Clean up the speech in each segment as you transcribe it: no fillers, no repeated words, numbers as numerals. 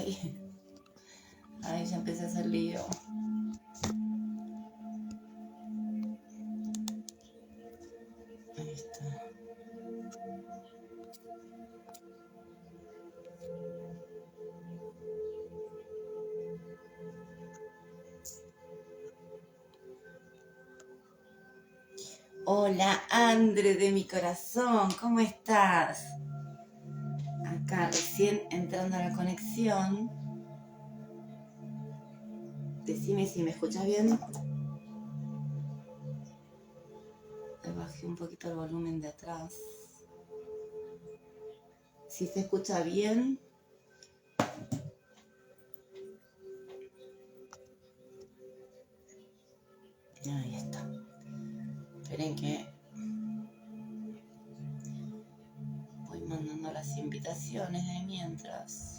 Ay, ay, ya empecé a hacer lío. Ahí está. Hola, Andre de mi corazón, ¿cómo estás? Acá recién entrando a la conexión. Decime si me escuchas bien. Le bajé un poquito el volumen de atrás. Si se escucha bien. Ahí está. Esperen que voy mandando las invitaciones de mientras.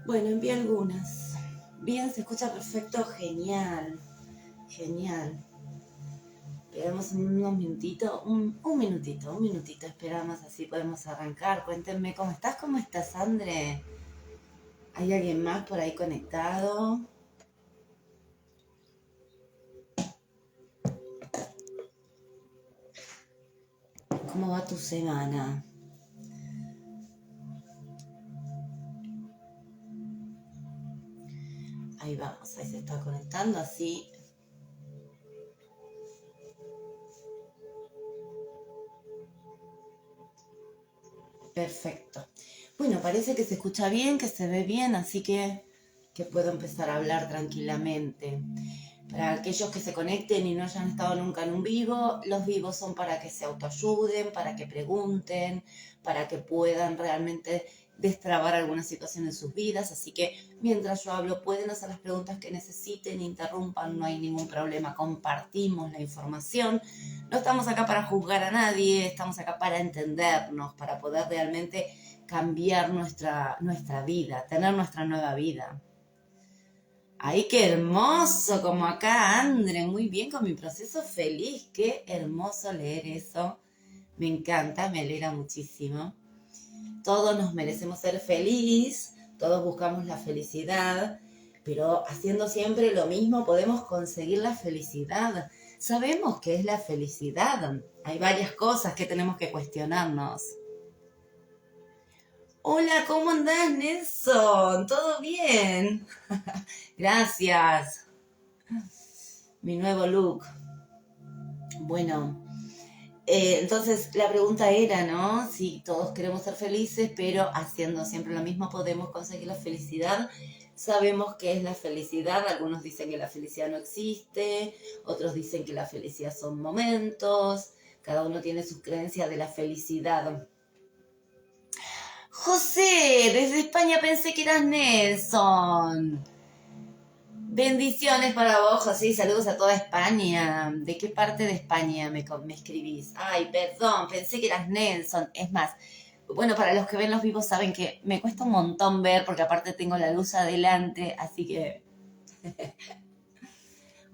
Bueno, envié algunas. Bien, se escucha perfecto, genial. Genial. Esperamos unos minutitos, un minutito, esperamos, así podemos arrancar. Cuéntenme cómo estás, Andre. ¿Hay alguien más por ahí conectado? ¿Cómo va tu semana? Ahí vamos, ahí se está conectando, así. Perfecto. Bueno, parece que se escucha bien, que se ve bien, así que puedo empezar a hablar tranquilamente. Para aquellos que se conecten y no hayan estado nunca en un vivo, los vivos son para que se autoayuden, para que pregunten, para que puedan realmente destrabar alguna situación en sus vidas. Así que mientras yo hablo pueden hacer las preguntas que necesiten, interrumpan, no hay ningún problema, compartimos la información. No estamos acá para juzgar a nadie, estamos acá para entendernos, para poder realmente cambiar nuestra vida, tener nuestra nueva vida. ¡Ay, qué hermoso! Como acá, Andre, muy bien con mi proceso feliz. Qué hermoso leer eso. Me encanta, me alegra muchísimo. Todos nos merecemos ser felices, todos buscamos la felicidad, pero haciendo siempre lo mismo podemos conseguir la felicidad. Sabemos qué es la felicidad. Hay varias cosas que tenemos que cuestionarnos. Hola, ¿cómo andás, Nelson? ¿Todo bien? Gracias. Mi nuevo look. Bueno, entonces la pregunta era, ¿no? Si todos queremos ser felices, pero haciendo siempre lo mismo podemos conseguir la felicidad. Sabemos qué es la felicidad. Algunos dicen que la felicidad no existe, otros dicen que la felicidad son momentos. Cada uno tiene sus creencias de la felicidad. José, desde España pensé que eras Nelson. Bendiciones para vos, José, y saludos a toda España. ¿De qué parte de España me escribís? Ay, perdón, pensé que eras Nelson. Es más, bueno, para los que ven los vivos saben que me cuesta un montón ver, porque aparte tengo la luz adelante, así que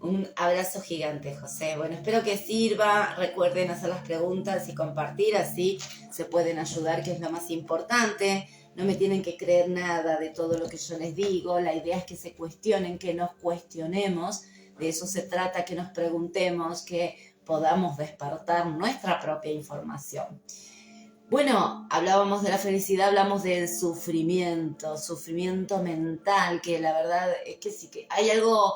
un abrazo gigante, José. Bueno, espero que sirva. Recuerden hacer las preguntas y compartir, así se pueden ayudar, que es lo más importante. No me tienen que creer nada de todo lo que yo les digo. La idea es que se cuestionen, que nos cuestionemos. De eso se trata, que nos preguntemos, que podamos despertar nuestra propia información. Bueno, hablábamos de la felicidad, hablamos del sufrimiento mental, que la verdad es que sí que hay algo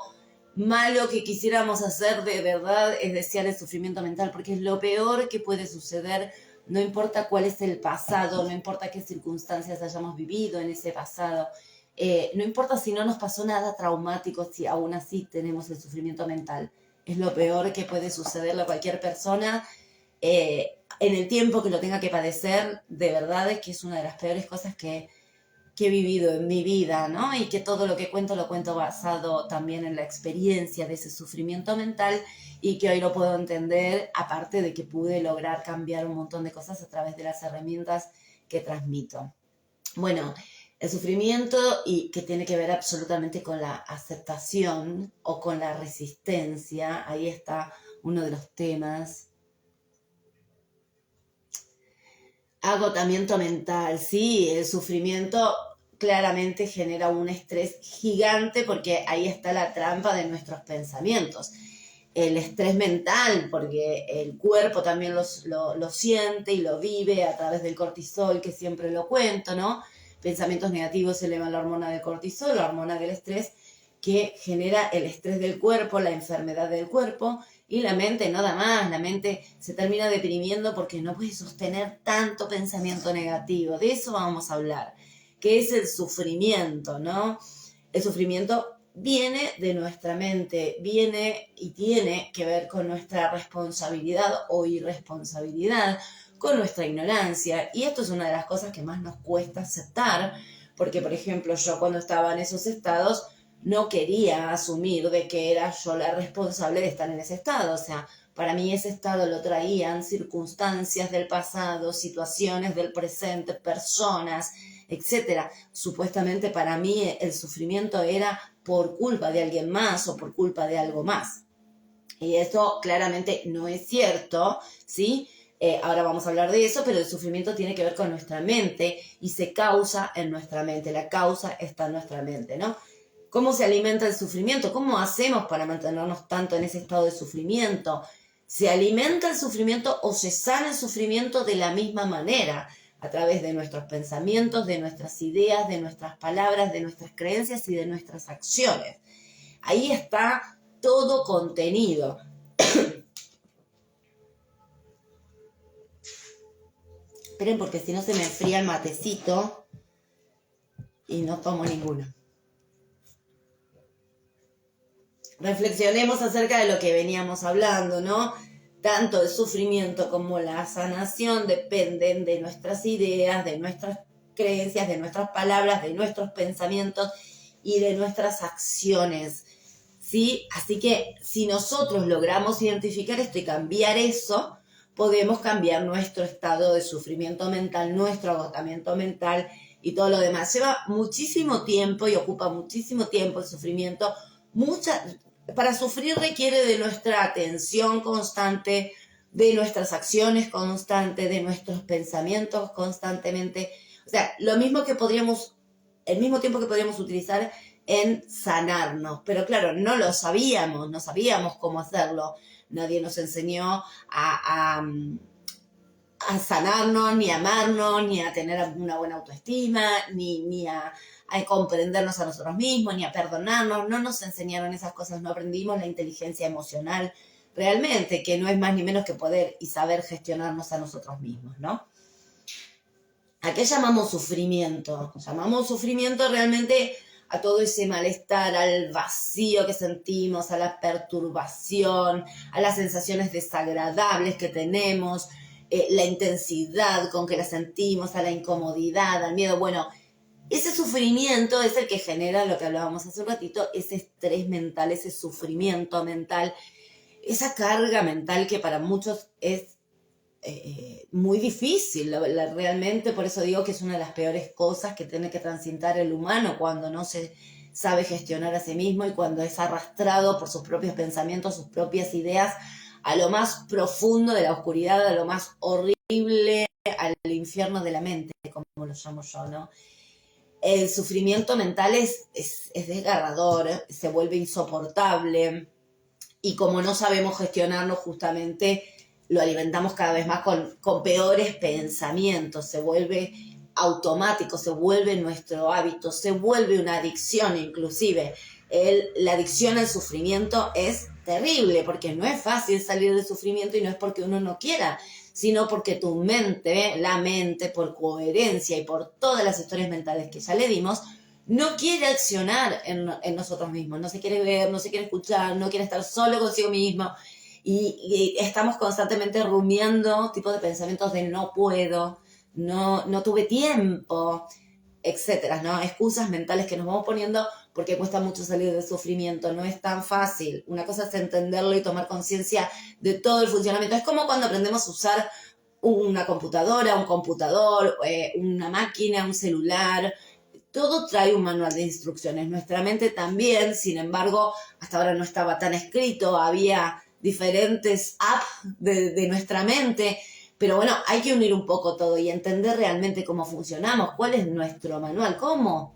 malo que quisiéramos hacer de verdad es desear el sufrimiento mental, porque es lo peor que puede suceder, no importa cuál es el pasado, no importa qué circunstancias hayamos vivido en ese pasado, no importa si no nos pasó nada traumático, si aún así tenemos el sufrimiento mental. Es lo peor que puede sucederle a cualquier persona en el tiempo que lo tenga que padecer. De verdad es que es una de las peores cosas que he vivido en mi vida, ¿no? Y que todo lo que cuento lo cuento basado también en la experiencia de ese sufrimiento mental y que hoy lo puedo entender, aparte de que pude lograr cambiar un montón de cosas a través de las herramientas que transmito. Bueno, el sufrimiento y que tiene que ver absolutamente con la aceptación o con la resistencia, ahí está uno de los temas. Agotamiento mental, sí, el sufrimiento claramente genera un estrés gigante porque ahí está la trampa de nuestros pensamientos. El estrés mental, porque el cuerpo también lo siente y lo vive a través del cortisol, que siempre lo cuento, ¿no? Pensamientos negativos elevan la hormona del cortisol, la hormona del estrés, que genera el estrés del cuerpo, la enfermedad del cuerpo, y la mente nada más, la mente se termina deprimiendo porque no puede sostener tanto pensamiento negativo. De eso vamos a hablar, que es el sufrimiento, ¿no? El sufrimiento viene de nuestra mente, viene y tiene que ver con nuestra responsabilidad o irresponsabilidad, con nuestra ignorancia. Y esto es una de las cosas que más nos cuesta aceptar, porque, por ejemplo, yo cuando estaba en esos estados no quería asumir de que era yo la responsable de estar en ese estado. O sea, para mí ese estado lo traían circunstancias del pasado, situaciones del presente, personas, etcétera. Supuestamente para mí el sufrimiento era por culpa de alguien más o por culpa de algo más. Y esto claramente no es cierto, ¿sí? Ahora vamos a hablar de eso, pero el sufrimiento tiene que ver con nuestra mente y se causa en nuestra mente. La causa está en nuestra mente, ¿no? ¿Cómo se alimenta el sufrimiento? ¿Cómo hacemos para mantenernos tanto en ese estado de sufrimiento? ¿Se alimenta el sufrimiento o se sana el sufrimiento de la misma manera? A través de nuestros pensamientos, de nuestras ideas, de nuestras palabras, de nuestras creencias y de nuestras acciones. Ahí está todo contenido. Esperen porque si no se me enfría el matecito y no tomo ninguno. Reflexionemos acerca de lo que veníamos hablando, ¿no? Tanto el sufrimiento como la sanación dependen de nuestras ideas, de nuestras creencias, de nuestras palabras, de nuestros pensamientos y de nuestras acciones, ¿sí? Así que si nosotros logramos identificar esto y cambiar eso, podemos cambiar nuestro estado de sufrimiento mental, nuestro agotamiento mental y todo lo demás. Lleva muchísimo tiempo y ocupa muchísimo tiempo el sufrimiento. Para sufrir requiere de nuestra atención constante, de nuestras acciones constantes, de nuestros pensamientos constantemente. O sea, el mismo tiempo que podríamos utilizar en sanarnos. Pero claro, no sabíamos cómo hacerlo. Nadie nos enseñó a sanarnos, ni a amarnos, ni a tener una buena autoestima, ni a comprendernos a nosotros mismos, ni a perdonarnos. No nos enseñaron esas cosas, no aprendimos la inteligencia emocional realmente, que no es más ni menos que poder y saber gestionarnos a nosotros mismos, ¿no? ¿A qué llamamos sufrimiento? Llamamos sufrimiento realmente a todo ese malestar, al vacío que sentimos, a la perturbación, a las sensaciones desagradables que tenemos, la intensidad con que la sentimos, a la incomodidad, al miedo. Bueno, ese sufrimiento es el que genera lo que hablábamos hace un ratito, ese estrés mental, ese sufrimiento mental, esa carga mental que para muchos es muy difícil, realmente. Por eso digo que es una de las peores cosas que tiene que transitar el humano cuando no se sabe gestionar a sí mismo y cuando es arrastrado por sus propios pensamientos, sus propias ideas, a lo más profundo de la oscuridad, a lo más horrible, al infierno de la mente, como lo llamo yo, ¿no? El sufrimiento mental es desgarrador, se vuelve insoportable y como no sabemos gestionarlo justamente, lo alimentamos cada vez más con peores pensamientos, se vuelve automático, se vuelve nuestro hábito, se vuelve una adicción inclusive. La adicción al sufrimiento es terrible porque no es fácil salir del sufrimiento y no es porque uno no quiera, sino porque tu mente, la mente, por coherencia y por todas las historias mentales que ya le dimos, no quiere accionar en nosotros mismos, no se quiere ver, no se quiere escuchar, no quiere estar solo consigo mismo y estamos constantemente rumiando tipo de pensamientos de no puedo, no tuve tiempo, etcétera, ¿no? Excusas mentales que nos vamos poniendo porque cuesta mucho salir del sufrimiento, no es tan fácil. Una cosa es entenderlo y tomar conciencia de todo el funcionamiento. Es como cuando aprendemos a usar una computadora, un computador, una máquina, un celular. Todo trae un manual de instrucciones. Nuestra mente también, sin embargo, hasta ahora no estaba tan escrito, había diferentes apps de nuestra mente. Pero bueno, hay que unir un poco todo y entender realmente cómo funcionamos, cuál es nuestro manual, cómo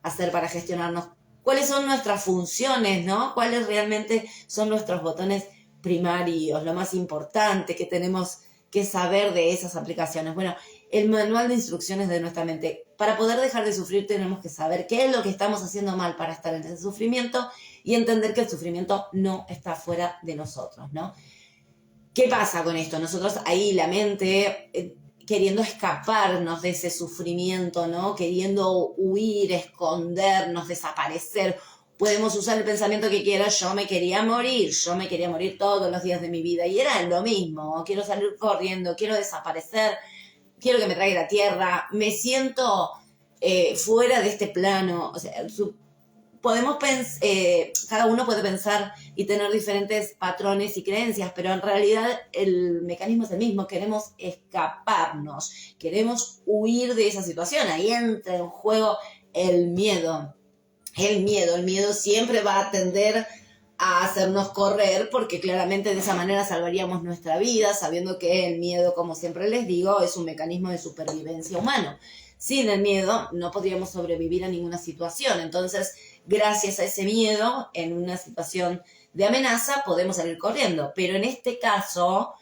hacer para gestionarnos, cuáles son nuestras funciones, ¿no? Cuáles realmente son nuestros botones primarios, lo más importante que tenemos que saber de esas aplicaciones. Bueno, el manual de instrucciones de nuestra mente. Para poder dejar de sufrir tenemos que saber qué es lo que estamos haciendo mal para estar en ese sufrimiento y entender que el sufrimiento no está fuera de nosotros, ¿no? ¿Qué pasa con esto? Nosotros ahí la mente queriendo escaparnos de ese sufrimiento, ¿no? Queriendo huir, escondernos, desaparecer. Podemos usar el pensamiento que quiera, yo me quería morir todos los días de mi vida y era lo mismo, quiero salir corriendo, quiero desaparecer, quiero que me traiga la tierra, me siento fuera de este plano, o sea, podemos cada uno puede pensar y tener diferentes patrones y creencias, pero en realidad el mecanismo es el mismo, queremos escaparnos, queremos huir de esa situación, ahí entra en juego el miedo. El miedo siempre va a tender a hacernos correr porque claramente de esa manera salvaríamos nuestra vida, sabiendo que el miedo, como siempre les digo, es un mecanismo de supervivencia humano. Sin el miedo no podríamos sobrevivir a ninguna situación, entonces gracias a ese miedo, en una situación de amenaza, podemos salir corriendo. Pero en este caso,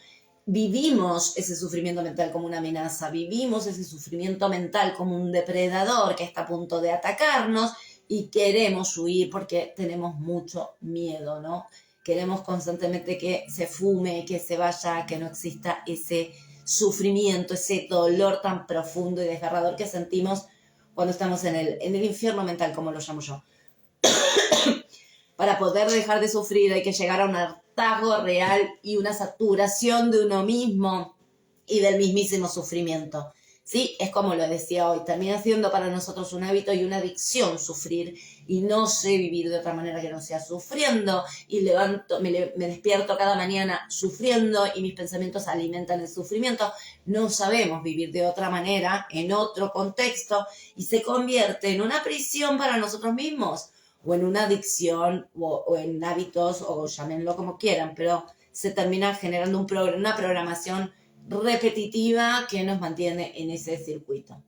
vivimos ese sufrimiento mental como una amenaza, vivimos ese sufrimiento mental como un depredador que está a punto de atacarnos y queremos huir porque tenemos mucho miedo, ¿no? Queremos constantemente que se fume, que se vaya, que no exista ese sufrimiento, ese dolor tan profundo y desgarrador que sentimos cuando estamos en el infierno mental, como lo llamo yo. Para poder dejar de sufrir hay que llegar a un hartazgo real y una saturación de uno mismo y del mismísimo sufrimiento. ¿Sí? Es como lo decía hoy, termina siendo para nosotros un hábito y una adicción sufrir y no sé vivir de otra manera que no sea sufriendo y me despierto cada mañana sufriendo y mis pensamientos alimentan el sufrimiento. No sabemos vivir de otra manera, en otro contexto y se convierte en una prisión para nosotros mismos o en una adicción o en hábitos o llámenlo como quieran, pero se termina generando una programación repetitiva que nos mantiene en ese circuito.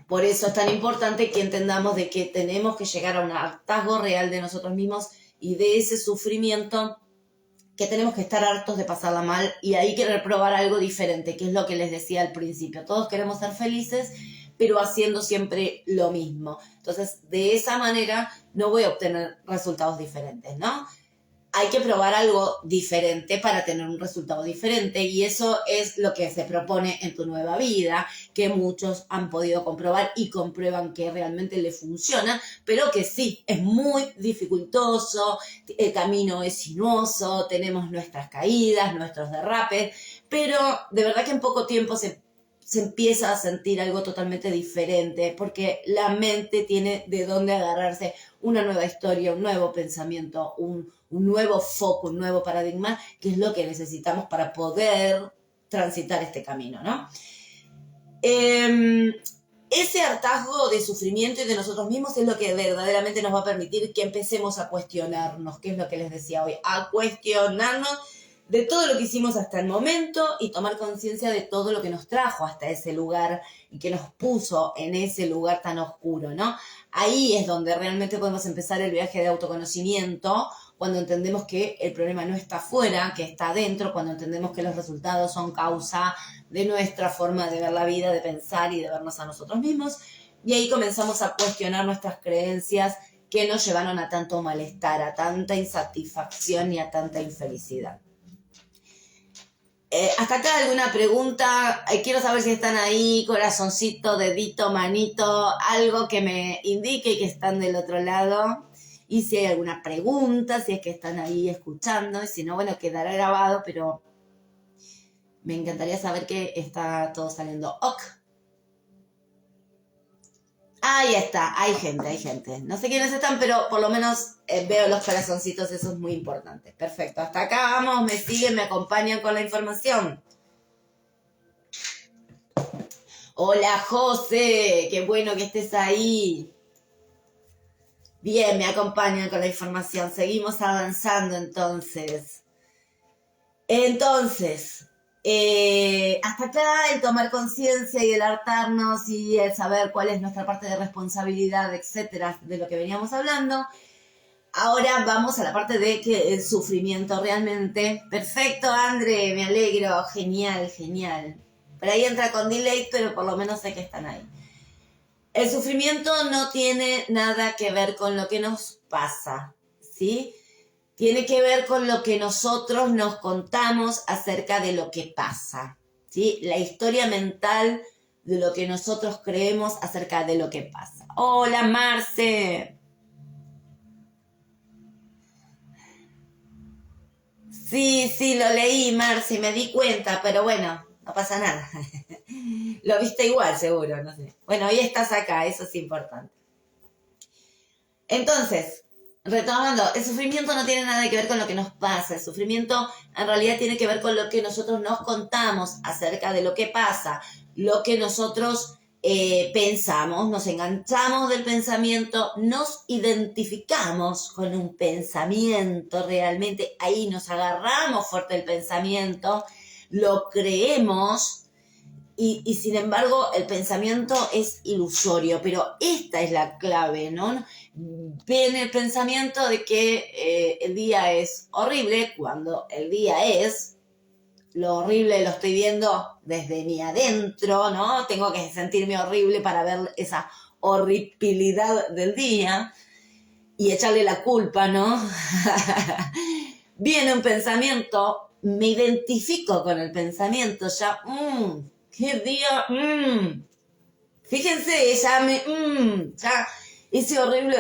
Por eso es tan importante que entendamos de que tenemos que llegar a un hartazgo real de nosotros mismos y de ese sufrimiento que tenemos que estar hartos de pasarla mal y ahí querer probar algo diferente, que es lo que les decía al principio. Todos queremos ser felices, pero haciendo siempre lo mismo. Entonces, de esa manera no voy a obtener resultados diferentes, ¿no? Hay que probar algo diferente para tener un resultado diferente y eso es lo que se propone en tu nueva vida, que muchos han podido comprobar y comprueban que realmente le funciona, pero que sí, es muy dificultoso, el camino es sinuoso, tenemos nuestras caídas, nuestros derrapes, pero de verdad que en poco tiempo se empieza a sentir algo totalmente diferente, porque la mente tiene de dónde agarrarse una nueva historia, un nuevo pensamiento, un nuevo foco, un nuevo paradigma, que es lo que necesitamos para poder transitar este camino, ¿no? Ese hartazgo de sufrimiento y de nosotros mismos es lo que verdaderamente nos va a permitir que empecemos a cuestionarnos, que es lo que les decía hoy, a cuestionarnos de todo lo que hicimos hasta el momento y tomar conciencia de todo lo que nos trajo hasta ese lugar y que nos puso en ese lugar tan oscuro, ¿no? Ahí es donde realmente podemos empezar el viaje de autoconocimiento, cuando entendemos que el problema no está afuera, que está adentro, cuando entendemos que los resultados son causa de nuestra forma de ver la vida, de pensar y de vernos a nosotros mismos. Y ahí comenzamos a cuestionar nuestras creencias que nos llevaron a tanto malestar, a tanta insatisfacción y a tanta infelicidad. ¿Hasta acá alguna pregunta? Quiero saber si están ahí, corazoncito, dedito, manito, algo que me indique que están del otro lado. Y si hay alguna pregunta, si es que están ahí escuchando, y si no, bueno, quedará grabado, pero me encantaría saber que está todo saliendo ok. Ahí está, hay gente. No sé quiénes están, pero por lo menos veo los corazoncitos, eso es muy importante. Perfecto, hasta acá vamos, me siguen, me acompañan con la información. Hola José, qué bueno que estés ahí. Bien, me acompañan con la información, seguimos avanzando entonces. Hasta acá el tomar conciencia y el hartarnos y el saber cuál es nuestra parte de responsabilidad, etcétera, de lo que veníamos hablando. Ahora vamos a la parte de que el sufrimiento realmente. Perfecto, André, me alegro, genial. Por ahí entra con delay, pero por lo menos sé que están ahí. El sufrimiento no tiene nada que ver con lo que nos pasa, ¿sí? Tiene que ver con lo que nosotros nos contamos acerca de lo que pasa, ¿sí? La historia mental de lo que nosotros creemos acerca de lo que pasa. Hola, Marce. Sí, lo leí, Marce, me di cuenta, pero bueno, no pasa nada. Lo viste igual, seguro, no sé. Bueno, hoy estás acá, eso es importante. Entonces, retomando, el sufrimiento no tiene nada que ver con lo que nos pasa. El sufrimiento en realidad tiene que ver con lo que nosotros nos contamos acerca de lo que pasa, lo que nosotros pensamos, nos enganchamos del pensamiento, nos identificamos con un pensamiento realmente, ahí nos agarramos fuerte del pensamiento, lo creemos. Y sin embargo, el pensamiento es ilusorio, pero esta es la clave, ¿no? Viene el pensamiento de que el día es horrible, cuando el día es, lo horrible lo estoy viendo desde mi adentro, ¿no? Tengo que sentirme horrible para ver esa horribilidad del día y echarle la culpa, ¿no? Viene un pensamiento, me identifico con el pensamiento, ya, qué día, fíjense, ya, ese horrible,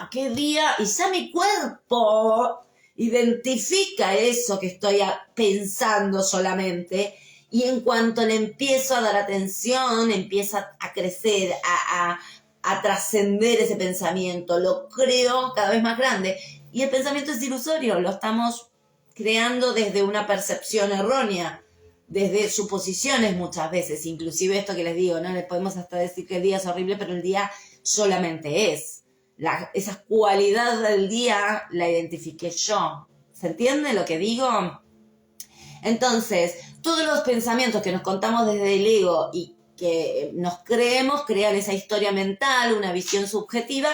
qué día, y ya mi cuerpo identifica eso que estoy pensando solamente, y en cuanto le empiezo a dar atención, empieza a crecer, a trascender ese pensamiento, lo creo cada vez más grande, y el pensamiento es ilusorio, lo estamos creando desde una percepción errónea, desde suposiciones muchas veces, inclusive esto que les digo, ¿no? Les podemos hasta decir que el día es horrible, pero el día solamente es. Esa cualidad del día la identifiqué yo. ¿Se entiende lo que digo? Entonces, todos los pensamientos que nos contamos desde el ego y que nos creemos, crean esa historia mental, una visión subjetiva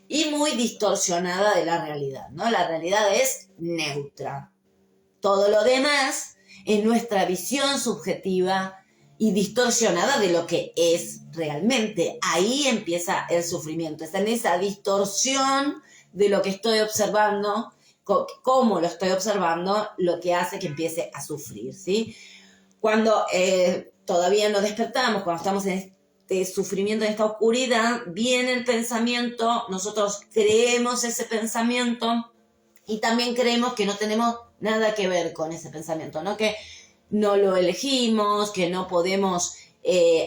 y muy distorsionada de la realidad, ¿no? La realidad es neutra. Todo lo demás es nuestra visión subjetiva y distorsionada de lo que es realmente. Ahí empieza el sufrimiento, está en esa distorsión de lo que estoy observando, cómo lo estoy observando, lo que hace que empiece a sufrir, ¿sí? Cuando todavía no despertamos, cuando estamos en este sufrimiento, en esta oscuridad, viene el pensamiento, nosotros creemos ese pensamiento y también creemos que no tenemos nada que ver con ese pensamiento, ¿no? Que no lo elegimos, que no podemos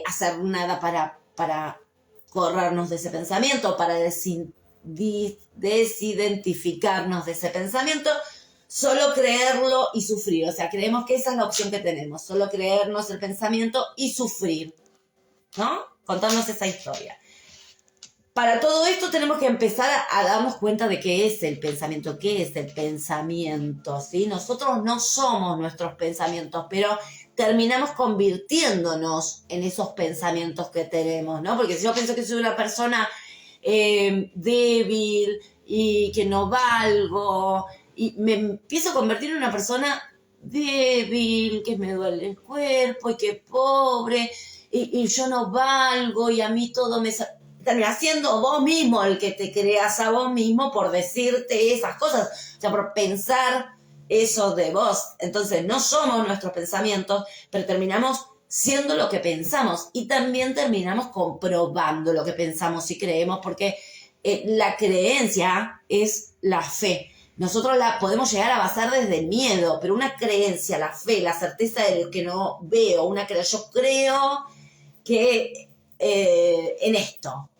hacer nada para corrernos de ese pensamiento, para desidentificarnos de ese pensamiento, solo creerlo y sufrir. O sea, creemos que esa es la opción que tenemos, solo creernos el pensamiento y sufrir, ¿no? Contarnos esa historia. Para todo esto tenemos que empezar a darnos cuenta de qué es el pensamiento, ¿sí? Nosotros no somos nuestros pensamientos, pero terminamos convirtiéndonos en esos pensamientos que tenemos, ¿no? Porque si yo pienso que soy una persona débil y que no valgo y me empiezo a convertir en una persona débil, que me duele el cuerpo y que pobre, y yo no valgo y a mí todo me... Termina siendo vos mismo el que te creas a vos mismo por decirte esas cosas, o sea, por pensar eso de vos. Entonces no somos nuestros pensamientos, pero terminamos siendo lo que pensamos y también terminamos comprobando lo que pensamos y creemos, porque la creencia es la fe. Nosotros la podemos llegar a basar desde el miedo, pero una creencia, la fe, la certeza de lo que no veo, yo creo que en esto,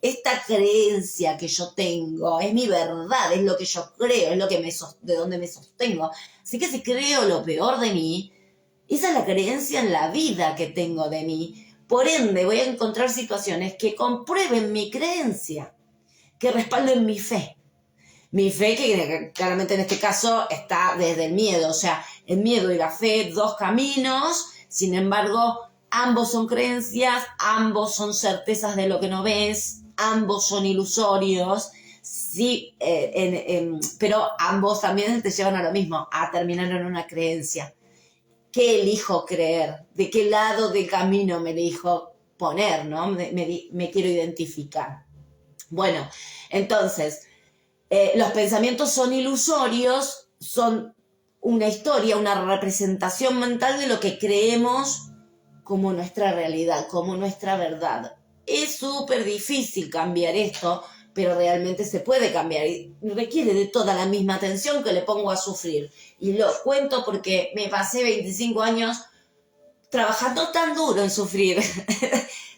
esta creencia que yo tengo es mi verdad, es lo que yo creo, es lo que de donde me sostengo. Así que si creo lo peor de mí, esa es la creencia en la vida que tengo de mí. Por ende, voy a encontrar situaciones que comprueben mi creencia, que respalden mi fe. Mi fe, que claramente en este caso está desde el miedo, o sea, el miedo y la fe, dos caminos, sin embargo, ambos son creencias, ambos son certezas de lo que no ves, ambos son ilusorios, sí, pero ambos también te llevan a lo mismo, a terminar en una creencia. ¿Qué elijo creer? ¿De qué lado del camino me elijo poner, no? Me quiero identificar. Bueno, entonces, los pensamientos son ilusorios, son una historia, una representación mental de lo que creemos como nuestra realidad, como nuestra verdad. Es súper difícil cambiar esto, pero realmente se puede cambiar y requiere de toda la misma atención que le pongo a sufrir. Y lo cuento porque me pasé 25 años trabajando tan duro en sufrir.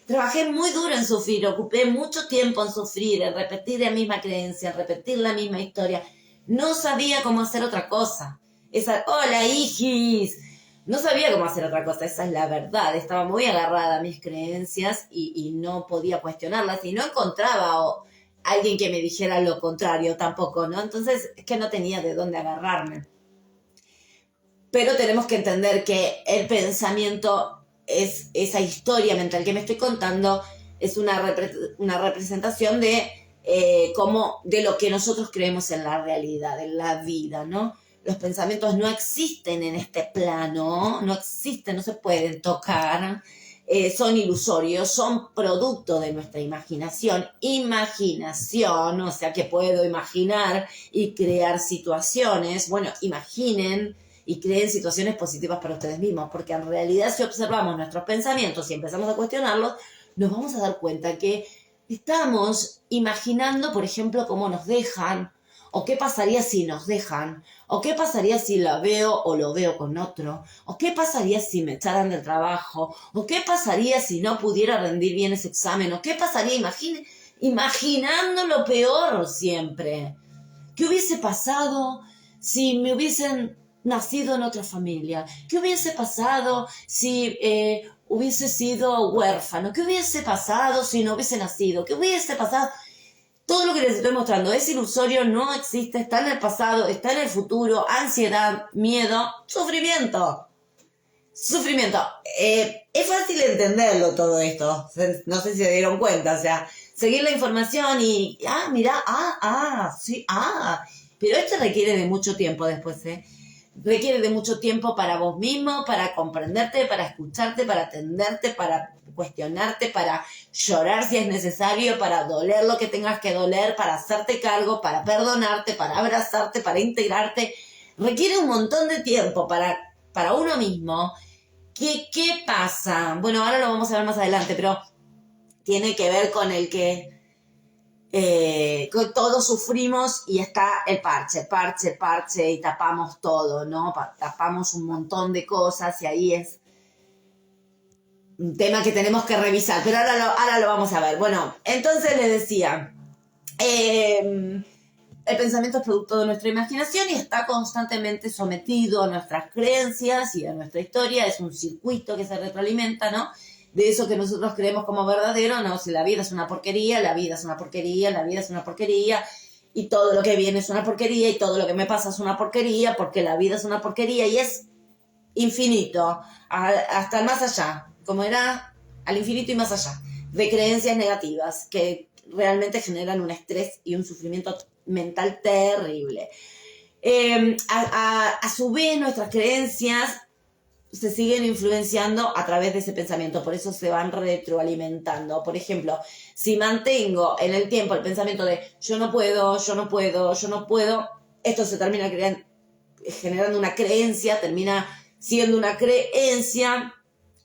Trabajé muy duro en sufrir, ocupé mucho tiempo en sufrir, en repetir la misma creencia, en repetir la misma historia. No sabía cómo hacer otra cosa. Hola, hijis. No sabía cómo hacer otra cosa, esa es la verdad. Estaba muy agarrada a mis creencias y no podía cuestionarlas y no encontraba alguien que me dijera lo contrario tampoco, ¿no? Entonces es que no tenía de dónde agarrarme. Pero tenemos que entender que el pensamiento es esa historia mental que me estoy contando, es una representación de de lo que nosotros creemos en la realidad, en la vida, ¿no? Los pensamientos no existen en este plano, no existen, no se pueden tocar, son ilusorios, son producto de nuestra imaginación. Imaginación, o sea que puedo imaginar y crear situaciones. Bueno, imaginen y creen situaciones positivas para ustedes mismos, porque en realidad si observamos nuestros pensamientos y empezamos a cuestionarlos, nos vamos a dar cuenta que estamos imaginando, por ejemplo, cómo nos dejan, o qué pasaría si nos dejan, o qué pasaría si la veo o lo veo con otro, o qué pasaría si me echaran del trabajo, o qué pasaría si no pudiera rendir bien ese examen, o qué pasaría, imaginando lo peor siempre. ¿Qué hubiese pasado si me hubiesen nacido en otra familia? ¿Qué hubiese pasado si hubiese sido huérfano? ¿Qué hubiese pasado si no hubiese nacido? ¿Qué hubiese pasado? Todo lo que les estoy mostrando es ilusorio, no existe, está en el pasado, está en el futuro, ansiedad, miedo, sufrimiento. Sufrimiento. Es fácil entenderlo todo esto, no sé si se dieron cuenta, o sea, seguir la información y, mira, sí, pero esto requiere de mucho tiempo después, requiere de mucho tiempo para vos mismo, para comprenderte, para escucharte, para atenderte, para cuestionarte, para llorar si es necesario, para doler lo que tengas que doler, para hacerte cargo, para perdonarte, para abrazarte, para integrarte. Requiere un montón de tiempo para uno mismo. ¿Qué pasa? Bueno, ahora lo vamos a ver más adelante, pero tiene que ver con el que todos sufrimos y está el parche, y tapamos todo, ¿no? Tapamos un montón de cosas y ahí es un tema que tenemos que revisar, pero ahora lo vamos a ver. Bueno, entonces les decía, el pensamiento es producto de nuestra imaginación y está constantemente sometido a nuestras creencias y a nuestra historia. Es un circuito que se retroalimenta, ¿no? De eso que nosotros creemos como verdadero, ¿no? Si la vida es una porquería, la vida es una porquería, la vida es una porquería, y todo lo que viene es una porquería, y todo lo que me pasa es una porquería, porque la vida es una porquería, y es infinito, hasta el más allá, como era al infinito y más allá, de creencias negativas que realmente generan un estrés y un sufrimiento mental terrible. A su vez, nuestras creencias se siguen influenciando a través de ese pensamiento, por eso se van retroalimentando. Por ejemplo, si mantengo en el tiempo el pensamiento de yo no puedo, yo no puedo, yo no puedo, esto se termina generando una creencia, termina siendo una creencia,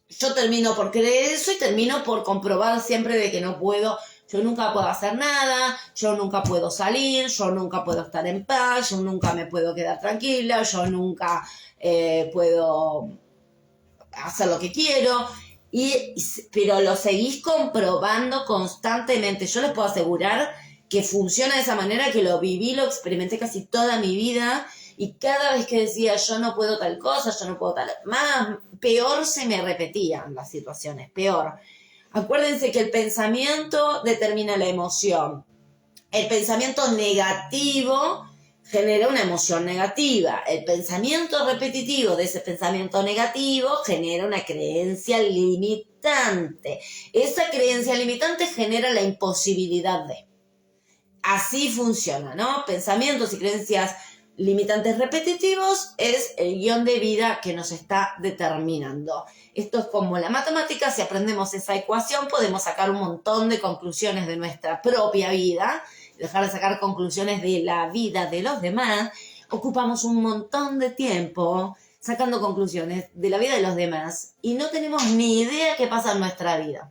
yo termino por creer eso y termino por comprobar siempre de que no puedo. Yo nunca puedo hacer nada, yo nunca puedo salir, yo nunca puedo estar en paz, yo nunca me puedo quedar tranquila, yo nunca puedo hacer lo que quiero, pero lo seguís comprobando constantemente. Yo les puedo asegurar que funciona de esa manera, que lo viví, lo experimenté casi toda mi vida, y cada vez que decía yo no puedo tal cosa, yo no puedo tal, más, peor se me repetían las situaciones, peor. Acuérdense que el pensamiento determina la emoción. El pensamiento negativo genera una emoción negativa. El pensamiento repetitivo de ese pensamiento negativo genera una creencia limitante. Esa creencia limitante genera la imposibilidad de. Así funciona, ¿no? Pensamientos y creencias limitantes repetitivos es el guión de vida que nos está determinando. Esto es como la matemática. Si aprendemos esa ecuación, podemos sacar un montón de conclusiones de nuestra propia vida, dejar de sacar conclusiones de la vida de los demás. Ocupamos un montón de tiempo sacando conclusiones de la vida de los demás y no tenemos ni idea qué pasa en nuestra vida.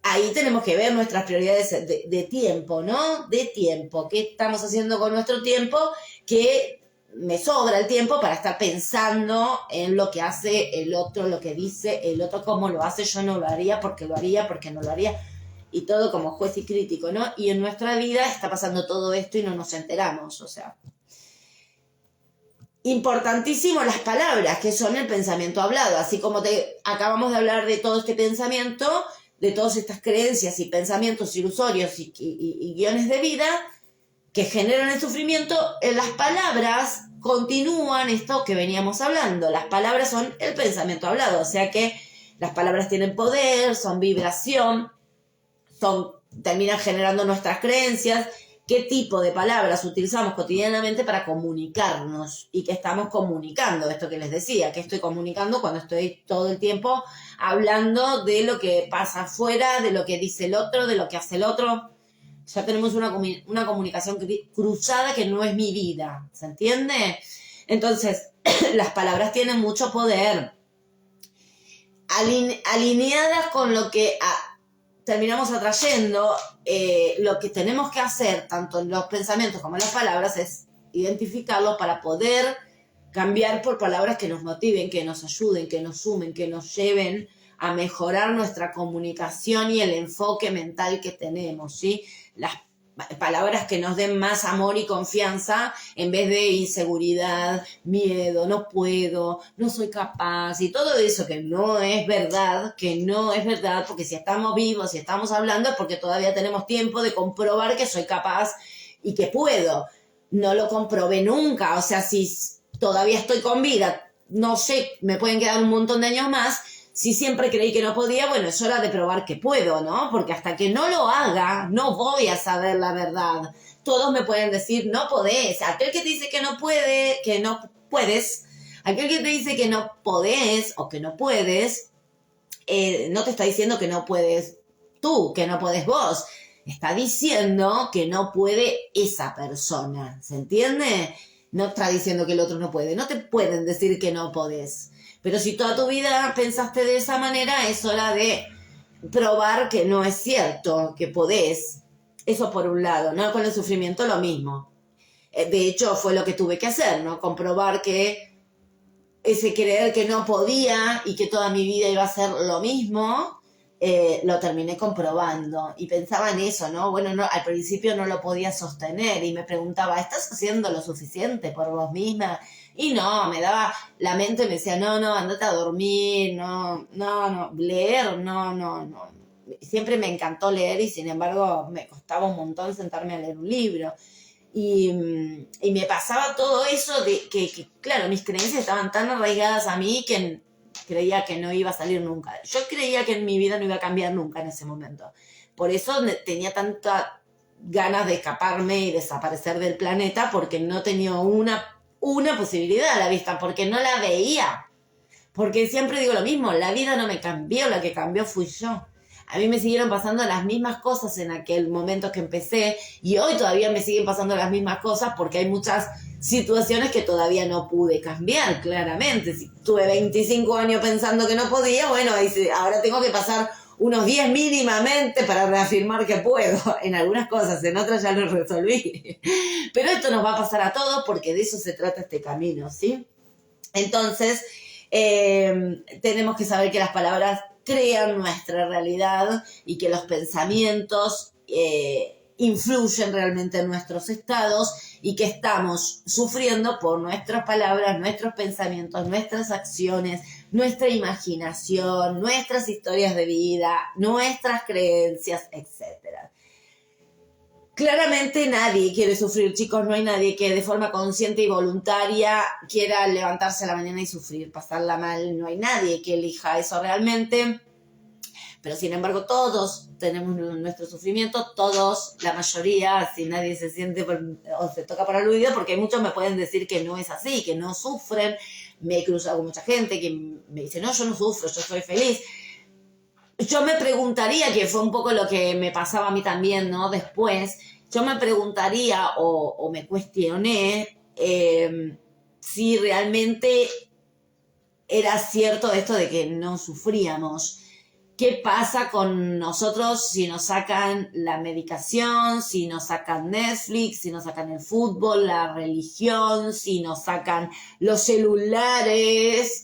Ahí tenemos que ver nuestras prioridades de tiempo, ¿no? De tiempo. ¿Qué estamos haciendo con nuestro tiempo? Que me sobra el tiempo para estar pensando en lo que hace el otro, lo que dice el otro, cómo lo hace, yo no lo haría, porque no lo haría. Y todo como juez y crítico, ¿no? Y en nuestra vida está pasando todo esto y no nos enteramos, o sea. Importantísimo las palabras, que son el pensamiento hablado. Así como acabamos de hablar de todo este pensamiento, de todas estas creencias y pensamientos ilusorios y guiones de vida que generan el sufrimiento, en las palabras continúan esto que veníamos hablando. Las palabras son el pensamiento hablado, o sea que las palabras tienen poder, son vibración, terminan generando nuestras creencias. ¿Qué tipo de palabras utilizamos cotidianamente para comunicarnos? ¿Y qué estamos comunicando? Esto que les decía, que estoy comunicando cuando estoy todo el tiempo hablando de lo que pasa afuera, de lo que dice el otro, de lo que hace el otro. Ya tenemos una comunicación cruzada que no es mi vida, ¿se entiende? Entonces, las palabras tienen mucho poder. Alineadas con lo que terminamos atrayendo, lo que tenemos que hacer, tanto en los pensamientos como en las palabras, es identificarlos para poder cambiar por palabras que nos motiven, que nos ayuden, que nos sumen, que nos lleven a mejorar nuestra comunicación y el enfoque mental que tenemos, ¿sí? Las palabras que nos den más amor y confianza en vez de inseguridad, miedo, no puedo, no soy capaz y todo eso que no es verdad, porque si estamos vivos, si estamos hablando es porque todavía tenemos tiempo de comprobar que soy capaz y que puedo. No lo comprobé nunca, o sea, si todavía estoy con vida, no sé, me pueden quedar un montón de años más. Si siempre creí que no podía, bueno, es hora de probar que puedo, ¿no? Porque hasta que no lo haga, no voy a saber la verdad. Todos me pueden decir, no podés. Aquel que te dice que no puede, que no puedes, aquel que te dice que no podés o que no puedes, no te está diciendo que no puedes tú, que no puedes vos. Está diciendo que no puede esa persona, ¿se entiende? No está diciendo que el otro no puede. No te pueden decir que no podés. Pero si toda tu vida pensaste de esa manera, es hora de probar que no es cierto, que podés. Eso por un lado, ¿no? Con el sufrimiento lo mismo. De hecho, fue lo que tuve que hacer, ¿no? Comprobar que ese creer que no podía y que toda mi vida iba a ser lo mismo, lo terminé comprobando. Y pensaba en eso, ¿no? Bueno, no, al principio no lo podía sostener y me preguntaba, ¿estás haciendo lo suficiente por vos misma? Y no, me daba la mente, me decía, no, andate a dormir, no, leer, no. Siempre me encantó leer y sin embargo me costaba un montón sentarme a leer un libro. Y me pasaba todo eso de que, claro, mis creencias estaban tan arraigadas a mí que creía que no iba a salir nunca. Yo creía que en mi vida no iba a cambiar nunca en ese momento. Por eso tenía tanta ganas de escaparme y desaparecer del planeta porque no tenía una posibilidad a la vista, porque no la veía. Porque siempre digo lo mismo, la vida no me cambió, la que cambió fui yo. A mí me siguieron pasando las mismas cosas en aquel momento que empecé y hoy todavía me siguen pasando las mismas cosas porque hay muchas situaciones que todavía no pude cambiar, claramente. Si tuve 25 años pensando que no podía, bueno, ahora tengo que pasar unos 10 mínimamente para reafirmar que puedo. En algunas cosas, en otras ya lo resolví. Pero esto nos va a pasar a todos porque de eso se trata este camino, ¿sí? Entonces, tenemos que saber que las palabras crean nuestra realidad y que los pensamientos influyen realmente en nuestros estados y que estamos sufriendo por nuestras palabras, nuestros pensamientos, nuestras acciones, nuestra imaginación, nuestras historias de vida, nuestras creencias, etc. Claramente nadie quiere sufrir, chicos, no hay nadie que de forma consciente y voluntaria quiera levantarse a la mañana y sufrir, pasarla mal, no hay nadie que elija eso realmente, pero sin embargo todos tenemos nuestro sufrimiento, todos, la mayoría, si nadie se siente o se toca por aludido, porque muchos me pueden decir que no es así, que no sufren, me he cruzado con mucha gente que me dice, no, yo no sufro, yo soy feliz. Yo me preguntaría, que fue un poco lo que me pasaba a mí también, ¿no? Después, yo me preguntaría o me cuestioné si realmente era cierto esto de que no sufríamos. ¿Qué pasa con nosotros si nos sacan la medicación, si nos sacan Netflix, si nos sacan el fútbol, la religión, si nos sacan los celulares?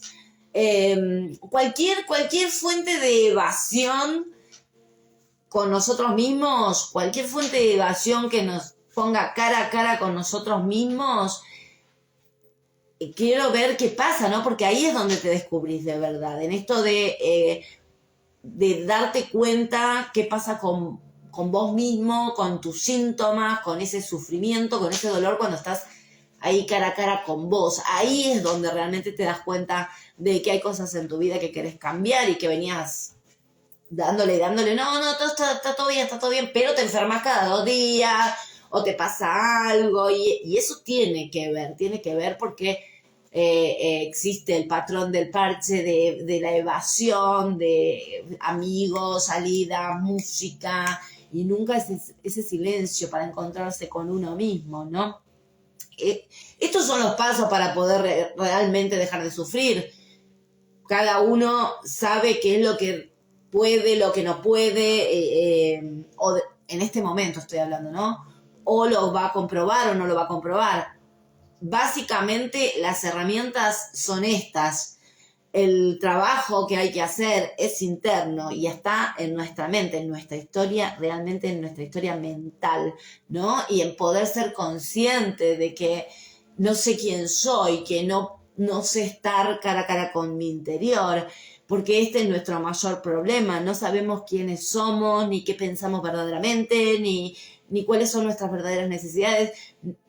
Cualquier fuente de evasión con nosotros mismos, cualquier fuente de evasión que nos ponga cara a cara con nosotros mismos, quiero ver qué pasa, ¿no? Porque ahí es donde te descubrís de verdad, en esto de darte cuenta qué pasa con vos mismo, con tus síntomas, con ese sufrimiento, con ese dolor cuando estás ahí cara a cara con vos. Ahí es donde realmente te das cuenta de que hay cosas en tu vida que querés cambiar y que venías dándole, no, está todo bien, pero te enfermas cada 2 días o te pasa algo y eso tiene que ver porque existe el patrón del parche, de la evasión, de amigos, salida, música y nunca ese silencio para encontrarse con uno mismo, ¿no? Estos son los pasos para poder realmente dejar de sufrir. Cada uno sabe qué es lo que puede, lo que no puede, en este momento estoy hablando, ¿no? O lo va a comprobar o no lo va a comprobar. Básicamente las herramientas son estas. El trabajo que hay que hacer es interno y está en nuestra mente, en nuestra historia, realmente en nuestra historia mental, ¿no? Y en poder ser consciente de que no sé quién soy, que no sé estar cara a cara con mi interior, porque este es nuestro mayor problema. No sabemos quiénes somos, ni qué pensamos verdaderamente, ni cuáles son nuestras verdaderas necesidades.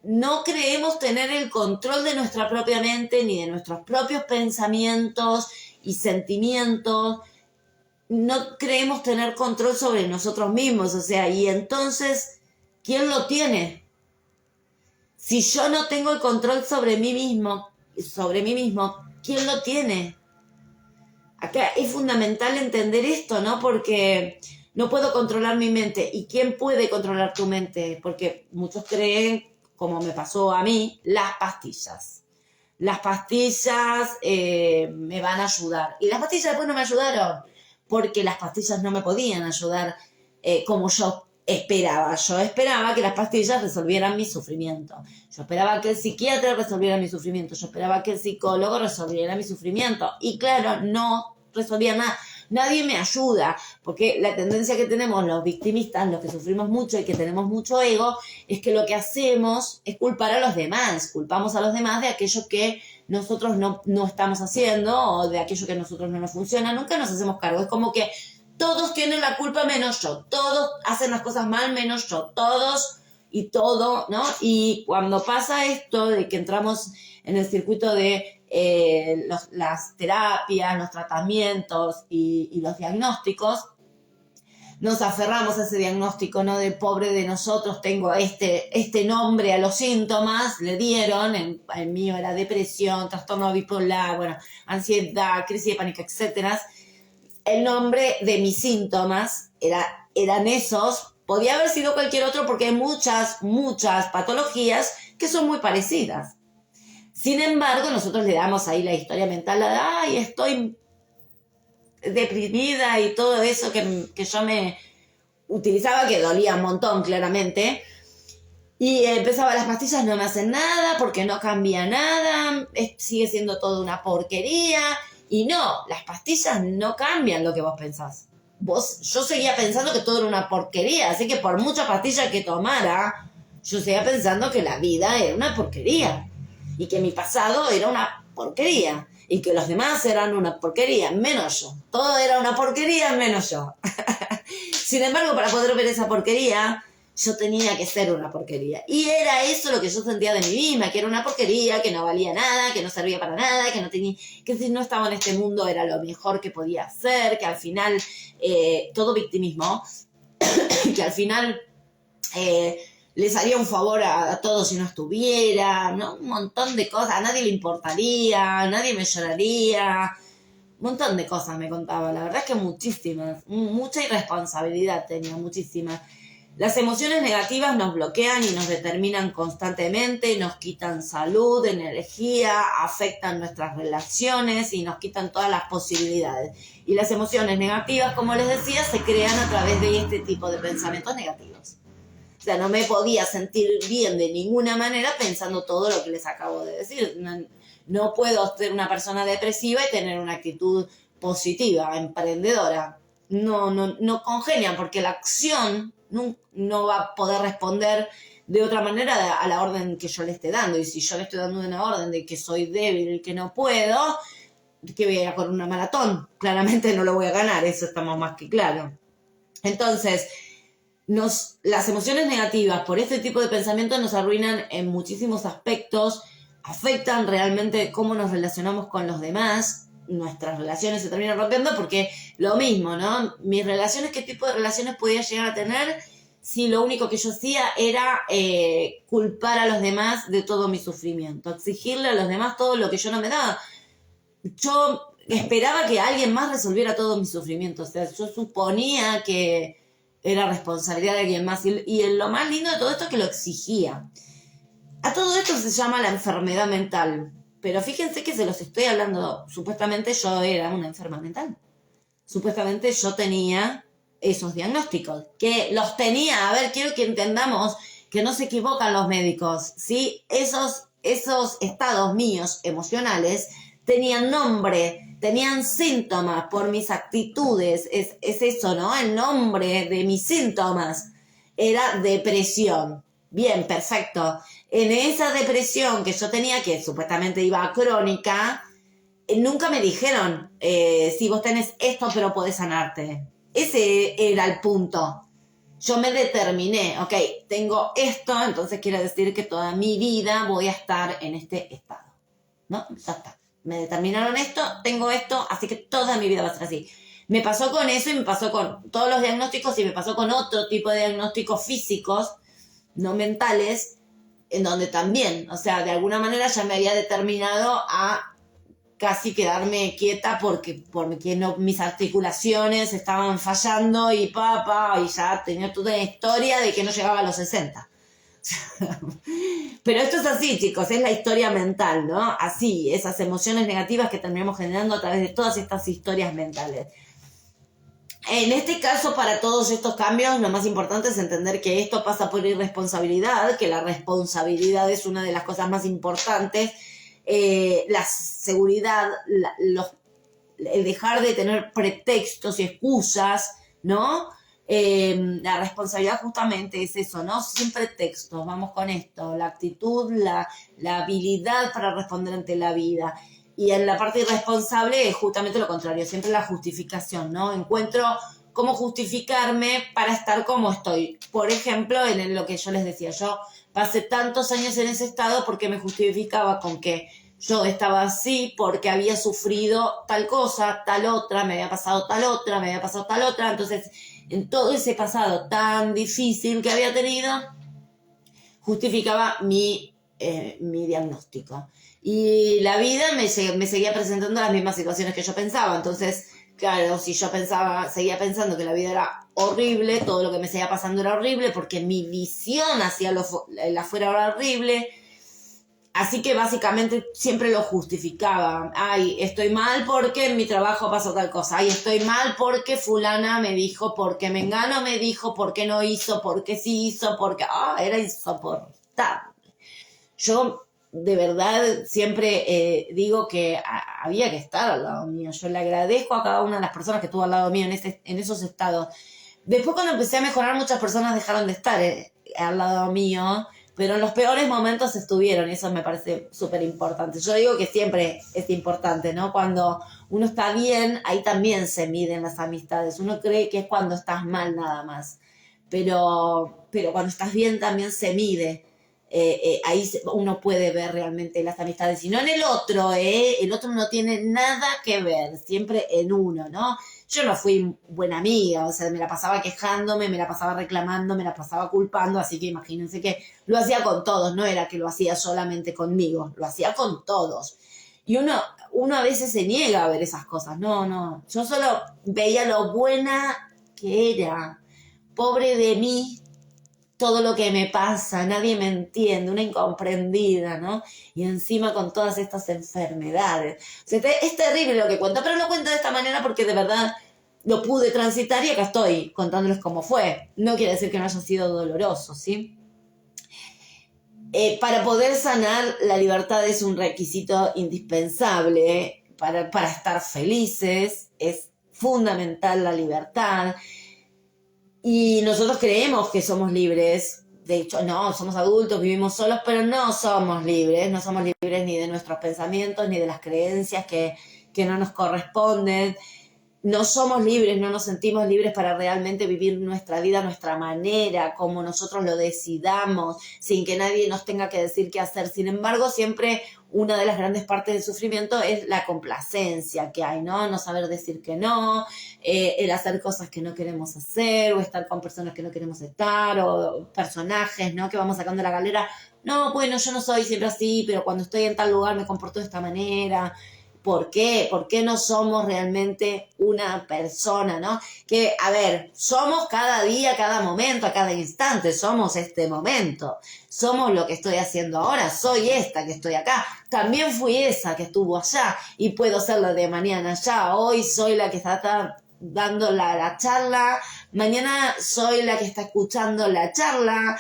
No creemos tener el control de nuestra propia mente, ni de nuestros propios pensamientos y sentimientos. No creemos tener control sobre nosotros mismos, o sea, y entonces, ¿quién lo tiene? Si yo no tengo el control sobre mí mismo, ¿quién lo tiene? Acá es fundamental entender esto, ¿no? Porque no puedo controlar mi mente. ¿Y quién puede controlar tu mente? Porque muchos creen, como me pasó a mí, las pastillas. Las pastillas me van a ayudar. Y las pastillas después no me ayudaron, porque las pastillas no me podían ayudar como yo esperaba. Yo esperaba que las pastillas resolvieran mi sufrimiento. Yo esperaba que el psiquiatra resolviera mi sufrimiento. Yo esperaba que el psicólogo resolviera mi sufrimiento. Y claro, no resolvía nada. Nadie me ayuda, porque la tendencia que tenemos los victimistas, los que sufrimos mucho y que tenemos mucho ego, es que lo que hacemos es culpar a los demás. Culpamos a los demás de aquello que nosotros no estamos haciendo o de aquello que a nosotros no nos funciona. Nunca nos hacemos cargo. Es como que todos tienen la culpa menos yo, todos hacen las cosas mal menos yo, todos y todo, ¿no? Y cuando pasa esto de que entramos en el circuito de las terapias, los tratamientos y los diagnósticos, nos aferramos a ese diagnóstico, ¿no? De pobre de nosotros, tengo este nombre a los síntomas, le dieron, el mío era depresión, trastorno bipolar, bueno, ansiedad, crisis de pánico, etcétera. El nombre de mis síntomas eran esos, podía haber sido cualquier otro porque hay muchas patologías que son muy parecidas. Sin embargo, nosotros le damos ahí la historia mental de, ay, estoy deprimida y todo eso que yo me utilizaba, que dolía un montón claramente, y empezaba, las pastillas no me hacen nada porque no cambia nada, sigue siendo todo una porquería. Y no, las pastillas no cambian lo que vos pensás. Yo seguía pensando que todo era una porquería, así que por mucha pastilla que tomara, yo seguía pensando que la vida era una porquería y que mi pasado era una porquería y que los demás eran una porquería, menos yo. Todo era una porquería, menos yo. Sin embargo, para poder ver esa porquería, yo tenía que ser una porquería. Y era eso lo que yo sentía de mí misma, que era una porquería, que no valía nada, que no servía para nada, que si no estaba en este mundo era lo mejor que podía hacer, que al final, todo victimismo, que al final les haría un favor a todos si no estuviera, ¿no? Un montón de cosas, a nadie le importaría, nadie me lloraría, un montón de cosas me contaba, la verdad es que muchísimas, mucha irresponsabilidad tenía, muchísimas. Las emociones negativas nos bloquean y nos determinan constantemente, nos quitan salud, energía, afectan nuestras relaciones y nos quitan todas las posibilidades. Y las emociones negativas, como les decía, se crean a través de este tipo de pensamientos negativos. O sea, no me podía sentir bien de ninguna manera pensando todo lo que les acabo de decir. No puedo ser una persona depresiva y tener una actitud positiva, emprendedora. No congenian porque la acción no va a poder responder de otra manera a la orden que yo le esté dando. Y si yo le estoy dando una orden de que soy débil y que no puedo, que voy a ir a correr una maratón. Claramente no lo voy a ganar, eso estamos más que claro. Entonces, las emociones negativas por este tipo de pensamientos nos arruinan en muchísimos aspectos, afectan realmente cómo nos relacionamos con los demás, nuestras relaciones se terminan rompiendo porque lo mismo, ¿no? Mis relaciones, ¿qué tipo de relaciones podía llegar a tener si lo único que yo hacía era culpar a los demás de todo mi sufrimiento, exigirle a los demás todo lo que yo no me daba? Yo esperaba que alguien más resolviera todo mi sufrimiento, o sea, yo suponía que era responsabilidad de alguien más y lo más lindo de todo esto es que lo exigía. A todo esto se llama la enfermedad mental. Pero fíjense que se los estoy hablando, supuestamente yo era una enferma mental. Supuestamente yo tenía esos diagnósticos, que los tenía, a ver, quiero que entendamos que no se equivocan los médicos, ¿sí? Esos estados míos emocionales tenían nombre, tenían síntomas por mis actitudes, es eso, ¿no? El nombre de mis síntomas era depresión. Bien, perfecto. En esa depresión que yo tenía, que supuestamente iba crónica, nunca me dijeron, si vos tenés esto pero podés sanarte. Ese era el punto. Yo me determiné, ok, tengo esto, entonces quiere decir que toda mi vida voy a estar en este estado, ¿no? Ya está. Me determinaron esto, tengo esto, así que toda mi vida va a ser así. Me pasó con eso y me pasó con todos los diagnósticos y me pasó con otro tipo de diagnósticos físicos, no mentales, en donde también, o sea, de alguna manera ya me había determinado a casi quedarme quieta porque no, mis articulaciones estaban fallando y ya tenía toda una historia de que no llegaba a los 60. Pero esto es así, chicos, es la historia mental, ¿no? Así, esas emociones negativas que terminamos generando a través de todas estas historias mentales. En este caso, para todos estos cambios, lo más importante es entender que esto pasa por irresponsabilidad, que la responsabilidad es una de las cosas más importantes, la seguridad, el dejar de tener pretextos y excusas, ¿no? La responsabilidad justamente es eso, ¿no? Sin pretextos, vamos con esto, la actitud, la habilidad para responder ante la vida. Y en la parte irresponsable es justamente lo contrario, siempre la justificación, ¿no? Encuentro cómo justificarme para estar como estoy. Por ejemplo, en lo que yo les decía, yo pasé tantos años en ese estado porque me justificaba con que yo estaba así porque había sufrido tal cosa, tal otra, me había pasado tal otra, entonces en todo ese pasado tan difícil que había tenido, justificaba mi diagnóstico. Y la vida me seguía presentando las mismas situaciones que yo pensaba. Entonces, claro, si yo seguía pensando que la vida era horrible, todo lo que me seguía pasando era horrible, porque mi visión hacia el afuera era horrible. Así que básicamente siempre lo justificaba. Ay, estoy mal porque en mi trabajo pasó tal cosa. Ay, estoy mal porque fulana me dijo, porque mengano me dijo, porque no hizo, porque sí hizo, porque... era insoportable. Yo de verdad siempre digo que había que estar al lado mío. Yo le agradezco a cada una de las personas que estuvo al lado mío en esos estados. Después, cuando empecé a mejorar, muchas personas dejaron de estar al lado mío, pero en los peores momentos estuvieron, y eso me parece súper importante. Yo digo que siempre es importante, ¿no? Cuando uno está bien, ahí también se miden las amistades. Uno cree que es cuando estás mal nada más, pero cuando estás bien también se mide. Ahí uno puede ver realmente las amistades, y no en el otro, el otro no tiene nada que ver, siempre en uno, ¿no? Yo no fui buena amiga, o sea, me la pasaba quejándome, me la pasaba reclamando, me la pasaba culpando, así que imagínense que lo hacía con todos, no era que lo hacía solamente conmigo, lo hacía con todos. Y uno a veces se niega a ver esas cosas, no, yo solo veía lo buena que era. Pobre de mí, todo lo que me pasa, nadie me entiende, una incomprendida, ¿no? Y encima con todas estas enfermedades. O sea, es terrible lo que cuento, pero lo cuento de esta manera porque de verdad lo pude transitar y acá estoy contándoles cómo fue. No quiere decir que no haya sido doloroso, ¿sí? Para poder sanar, la libertad es un requisito indispensable para estar felices. Es fundamental la libertad. Y nosotros creemos que somos libres. De hecho, no, somos adultos, vivimos solos, pero no somos libres. No somos libres ni de nuestros pensamientos, ni de las creencias que no nos corresponden. No somos libres, no nos sentimos libres para realmente vivir nuestra vida a nuestra manera, como nosotros lo decidamos, sin que nadie nos tenga que decir qué hacer. Sin embargo, siempre una de las grandes partes del sufrimiento es la complacencia que hay, ¿no? No saber decir que no, el hacer cosas que no queremos hacer, o estar con personas que no queremos estar, o personajes, ¿no? Que vamos sacando de la galera. No, bueno, yo no soy siempre así, pero cuando estoy en tal lugar me comporto de esta manera. ¿Por qué? ¿Por qué no somos realmente una persona, no? Que, a ver, somos cada día, cada momento, a cada instante, somos este momento. Somos lo que estoy haciendo ahora, soy esta que estoy acá. También fui esa que estuvo allá y puedo ser la de mañana allá. Hoy soy la que está dando la charla, mañana soy la que está escuchando la charla.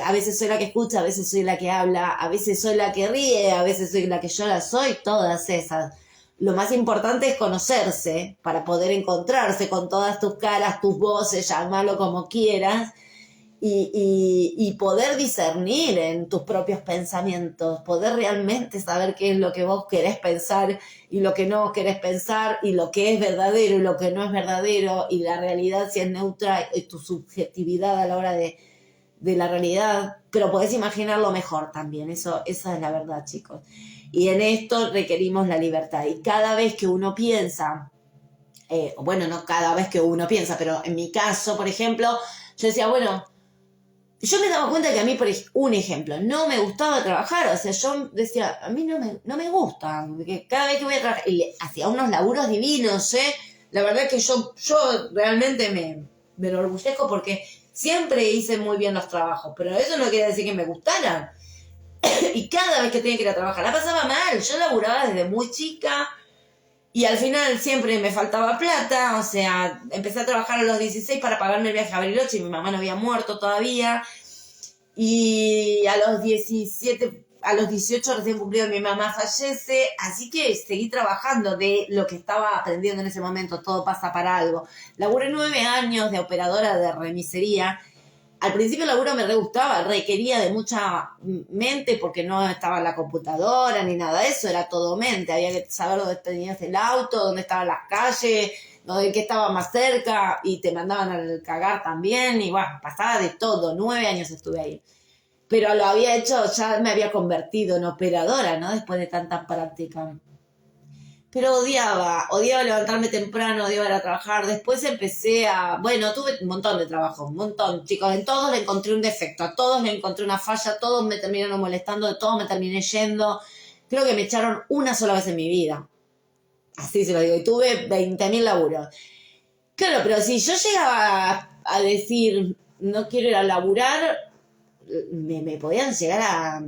A veces soy la que escucha, a veces soy la que habla, a veces soy la que ríe, a veces soy la que llora, soy todas esas. Lo más importante es conocerse para poder encontrarse con todas tus caras, tus voces, llámalo como quieras, y poder discernir en tus propios pensamientos, poder realmente saber qué es lo que vos querés pensar y lo que no querés pensar, y lo que es verdadero y lo que no es verdadero, y la realidad si es neutra, y tu subjetividad a la hora de la realidad, pero podés imaginarlo mejor también, esa es la verdad, chicos. Y en esto requerimos la libertad, y cada vez que uno piensa, bueno, no cada vez que uno piensa, pero en mi caso, por ejemplo, yo decía, bueno, yo me daba cuenta que a mí, por un ejemplo, no me gustaba trabajar, o sea, yo decía, a mí no me gusta, porque cada vez que voy a trabajar, y hacía unos laburos divinos, la verdad que yo realmente me enorgullezco porque siempre hice muy bien los trabajos, pero eso no quiere decir que me gustaran. Y cada vez que tenía que ir a trabajar, la pasaba mal. Yo laburaba desde muy chica y al final siempre me faltaba plata. O sea, empecé a trabajar a los 16 para pagarme el viaje a Bariloche y mi mamá no había muerto todavía. Y a los 17, a los 18 recién cumplido mi mamá fallece, así que seguí trabajando de lo que estaba aprendiendo en ese momento. Todo pasa para algo. Laburé 9 años de operadora de remisería. Al principio el laburo me re gustaba, requería de mucha mente porque no estaba en la computadora ni nada de eso, era todo mente. Había que saber dónde tenías el auto, dónde estaban las calles, qué estaba más cerca, y te mandaban al cagar también, y bueno, pasaba de todo. 9 años estuve ahí. Pero lo había hecho, ya me había convertido en operadora, ¿no? Después de tanta práctica. pero odiaba levantarme temprano, odiaba ir a trabajar. Después empecé tuve un montón de trabajo, un montón, chicos. En todos le encontré un defecto, a todos le encontré una falla, todos me terminaron molestando, de todos me terminé yendo. Creo que me echaron una sola vez en mi vida. Así se lo digo, y tuve 20.000 laburos. Claro, pero si yo llegaba a decir, no quiero ir a laburar, me podían llegar a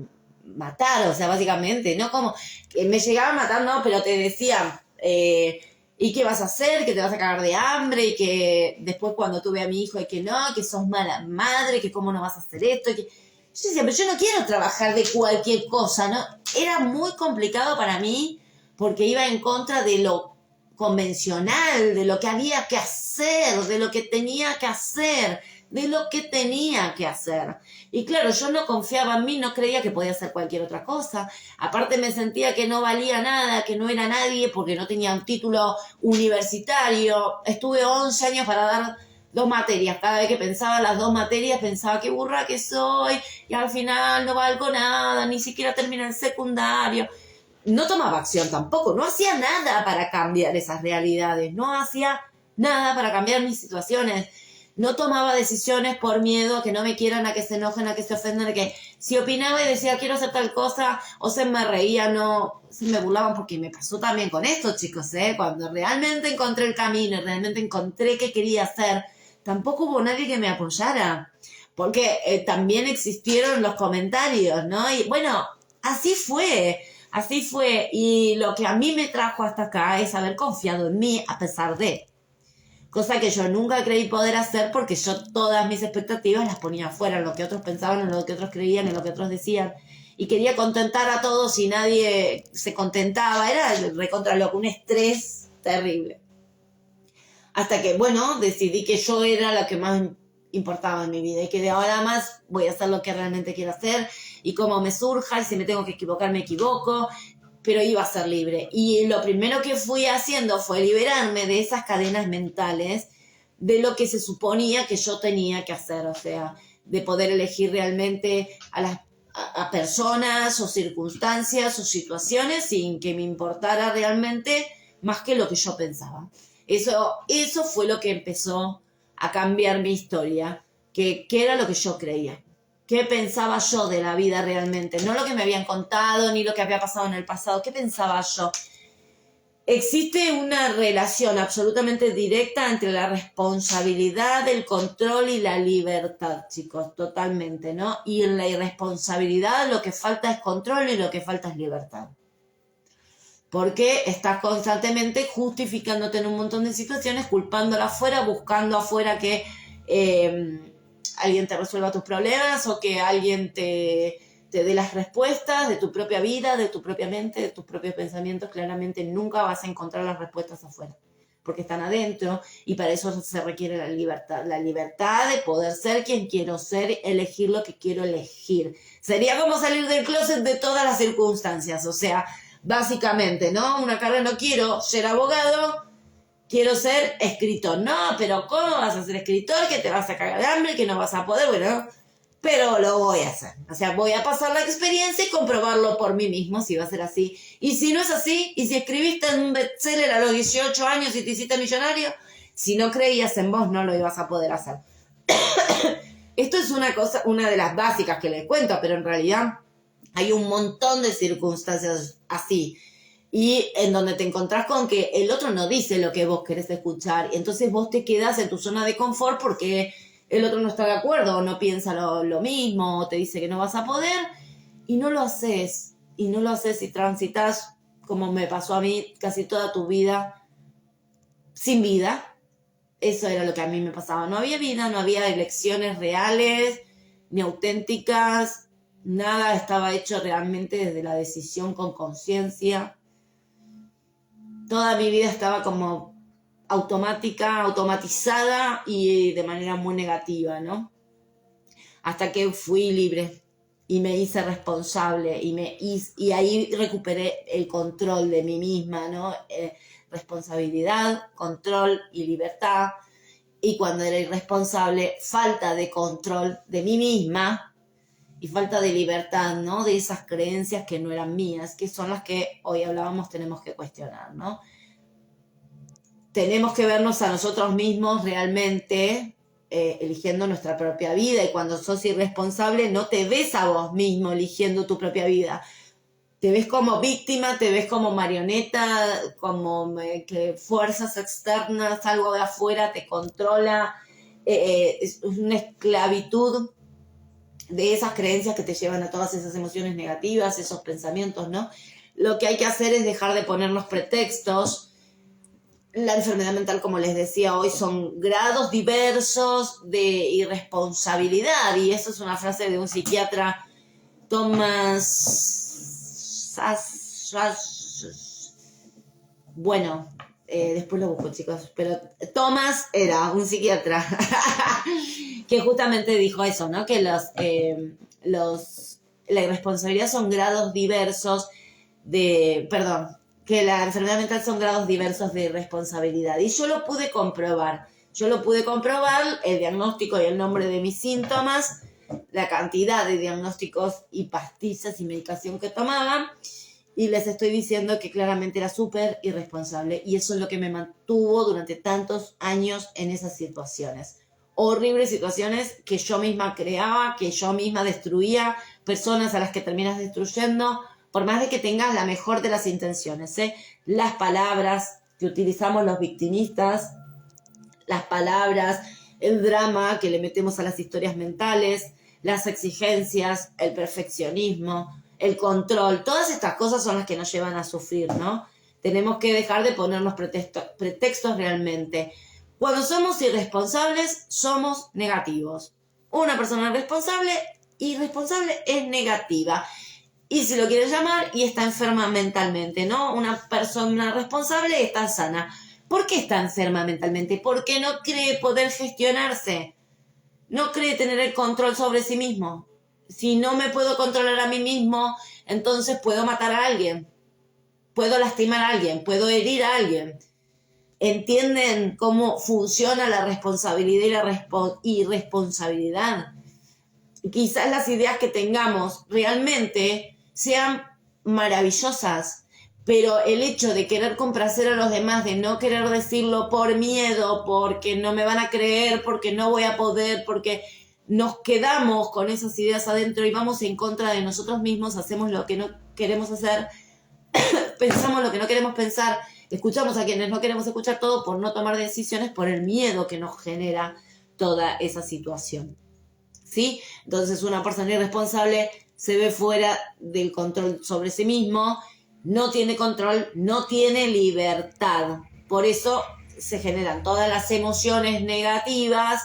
matar, o sea, básicamente, ¿no? Como que me llegaban a matar, no, pero te decían, ¿y qué vas a hacer? Que te vas a cagar de hambre, y que después cuando tuve a mi hijo, y que no, que sos mala madre, que cómo no vas a hacer esto, y que... Yo decía, pero yo no quiero trabajar de cualquier cosa, ¿no? Era muy complicado para mí, porque iba en contra de lo convencional, de lo que había que hacer, de lo que tenía que hacer, de lo que tenía que hacer. Y claro, yo no confiaba en mí, no creía que podía hacer cualquier otra cosa. Aparte me sentía que no valía nada, que no era nadie, porque no tenía un título universitario. Estuve 11 años para dar 2 materias. Cada vez que pensaba en las 2 materias, pensaba qué burra que soy, y al final no valgo nada, ni siquiera terminé el secundario. No tomaba acción tampoco, no hacía nada para cambiar esas realidades, no hacía nada para cambiar mis situaciones. No tomaba decisiones por miedo a que no me quieran, a que se enojen, a que se ofendan, a que si opinaba y decía quiero hacer tal cosa, o se me reían, o se me burlaban, porque me pasó también con esto, chicos, cuando realmente encontré el camino, realmente encontré qué quería hacer, tampoco hubo nadie que me apoyara, porque también existieron los comentarios, ¿no? Y bueno, así fue, y lo que a mí me trajo hasta acá es haber confiado en mí a pesar de... Cosa que yo nunca creí poder hacer, porque yo todas mis expectativas las ponía afuera, en lo que otros pensaban, en lo que otros creían, en lo que otros decían. Y quería contentar a todos y nadie se contentaba. Era recontra loco, un estrés terrible. Hasta que, bueno, decidí que yo era la que más importaba en mi vida y que de ahora más voy a hacer lo que realmente quiero hacer y como me surja, y si me tengo que equivocar me equivoco, pero iba a ser libre. Y lo primero que fui haciendo fue liberarme de esas cadenas mentales de lo que se suponía que yo tenía que hacer, o sea, de poder elegir realmente a personas o circunstancias o situaciones sin que me importara realmente más que lo que yo pensaba. Eso fue lo que empezó a cambiar mi historia, que era lo que yo creía. ¿Qué pensaba yo de la vida realmente? No lo que me habían contado, ni lo que había pasado en el pasado. ¿Qué pensaba yo? Existe una relación absolutamente directa entre la responsabilidad, el control y la libertad, chicos, totalmente, ¿no? Y en la irresponsabilidad lo que falta es control y lo que falta es libertad. Porque estás constantemente justificándote en un montón de situaciones, culpándola afuera, buscando afuera que alguien te resuelva tus problemas o que alguien te dé las respuestas de tu propia vida, de tu propia mente, de tus propios pensamientos. Claramente nunca vas a encontrar las respuestas afuera, porque están adentro, y para eso se requiere la libertad de poder ser quien quiero ser, elegir lo que quiero elegir. Sería como salir del closet de todas las circunstancias, o sea, básicamente, ¿no? Una carrera, no quiero ser abogado, quiero ser escritor. No, pero ¿cómo vas a ser escritor? Que te vas a cagar de hambre, que no vas a poder, bueno, pero lo voy a hacer. O sea, voy a pasar la experiencia y comprobarlo por mí mismo si va a ser así. Y si no es así, y si escribiste en un bestseller a los 18 años y te hiciste millonario, si no creías en vos, no lo ibas a poder hacer. Esto es una de las básicas que les cuento, pero en realidad hay un montón de circunstancias así, y en donde te encontrás con que el otro no dice lo que vos querés escuchar, y entonces vos te quedás en tu zona de confort porque el otro no está de acuerdo, o no piensa lo mismo, o te dice que no vas a poder, y no lo haces, y transitas, como me pasó a mí, casi toda tu vida sin vida. Eso era lo que a mí me pasaba, no había vida, no había elecciones reales, ni auténticas, nada estaba hecho realmente desde la decisión con conciencia. Toda mi vida estaba como automatizada y de manera muy negativa, ¿no? Hasta que fui libre y me hice responsable y ahí recuperé el control de mí misma, ¿no? Responsabilidad, control y libertad. Y cuando era irresponsable, falta de control de mí misma y falta de libertad, ¿no? De esas creencias que no eran mías, que son las que hoy hablábamos, tenemos que cuestionar, ¿no? Tenemos que vernos a nosotros mismos realmente eligiendo nuestra propia vida, y cuando sos irresponsable no te ves a vos mismo eligiendo tu propia vida. Te ves como víctima, te ves como marioneta, como que fuerzas externas, algo de afuera te controla. Es una esclavitud de esas creencias que te llevan a todas esas emociones negativas, esos pensamientos, ¿no? Lo que hay que hacer es dejar de ponernos pretextos. La enfermedad mental, como les decía hoy, son grados diversos de irresponsabilidad, y eso es una frase de un psiquiatra, Thomas... Bueno, después lo busco, chicos, pero Thomas era un psiquiatra que justamente dijo eso, ¿no? Que la irresponsabilidad son grados diversos que la enfermedad mental son grados diversos de irresponsabilidad. Y yo lo pude comprobar. El diagnóstico y el nombre de mis síntomas, la cantidad de diagnósticos y pastillas y medicación que tomaba, y les estoy diciendo que claramente era súper irresponsable, y eso es lo que me mantuvo durante tantos años en esas situaciones. Horribles situaciones que yo misma creaba, que yo misma destruía, personas a las que terminas destruyendo, por más de que tengas la mejor de las intenciones, ¿eh? Las palabras que utilizamos los victimistas, las palabras, el drama que le metemos a las historias mentales, las exigencias, el perfeccionismo, el control, todas estas cosas son las que nos llevan a sufrir, ¿no? Tenemos que dejar de ponernos pretextos realmente. Cuando somos irresponsables, somos negativos. Una persona irresponsable es negativa. Y si lo quieres llamar, y está enferma mentalmente, ¿no? Una persona responsable está sana. ¿Por qué está enferma mentalmente? Porque no cree poder gestionarse. No cree tener el control sobre sí mismo. Si no me puedo controlar a mí mismo, entonces puedo matar a alguien. Puedo lastimar a alguien. Puedo herir a alguien. ¿Entienden cómo funciona la responsabilidad y la irresponsabilidad? Quizás las ideas que tengamos realmente sean maravillosas, pero el hecho de querer complacer a los demás, de no querer decirlo por miedo, porque no me van a creer, porque no voy a poder, porque nos quedamos con esas ideas adentro y vamos en contra de nosotros mismos, hacemos lo que no queremos hacer, pensamos lo que no queremos pensar, escuchamos a quienes no queremos escuchar, todo por no tomar decisiones, por el miedo que nos genera toda esa situación. ¿Sí? Entonces una persona irresponsable se ve fuera del control sobre sí mismo, no tiene control, no tiene libertad. Por eso se generan todas las emociones negativas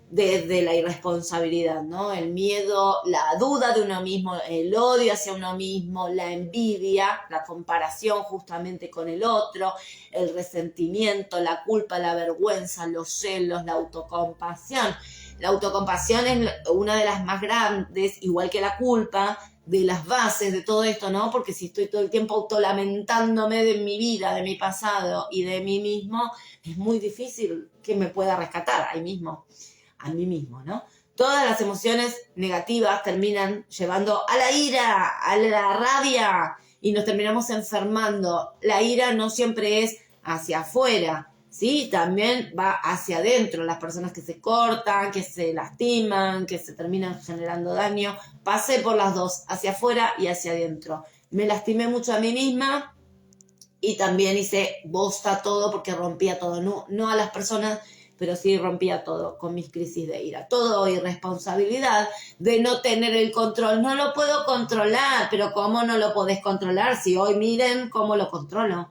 desde la irresponsabilidad, ¿no? El miedo, la duda de uno mismo, el odio hacia uno mismo, la envidia, la comparación justamente con el otro, el resentimiento, la culpa, la vergüenza, los celos, la autocompasión. La autocompasión es una de las más grandes, igual que la culpa, de las bases de todo esto, ¿no? Porque si estoy todo el tiempo autolamentándome de mi vida, de mi pasado y de mí mismo, es muy difícil que me pueda rescatar a mí mismo, ¿no? Todas las emociones negativas terminan llevando a la ira, a la rabia, y nos terminamos enfermando. La ira no siempre es hacia afuera, ¿sí? También va hacia adentro. Las personas que se cortan, que se lastiman, que se terminan generando daño. Pasé por las dos, hacia afuera y hacia adentro. Me lastimé mucho a mí misma y también hice bosta todo porque rompía todo. No a las personas, pero sí rompía todo con mis crisis de ira. Todo irresponsabilidad de no tener el control. No lo puedo controlar, pero ¿cómo no lo podés controlar? Si hoy miren cómo lo controlo.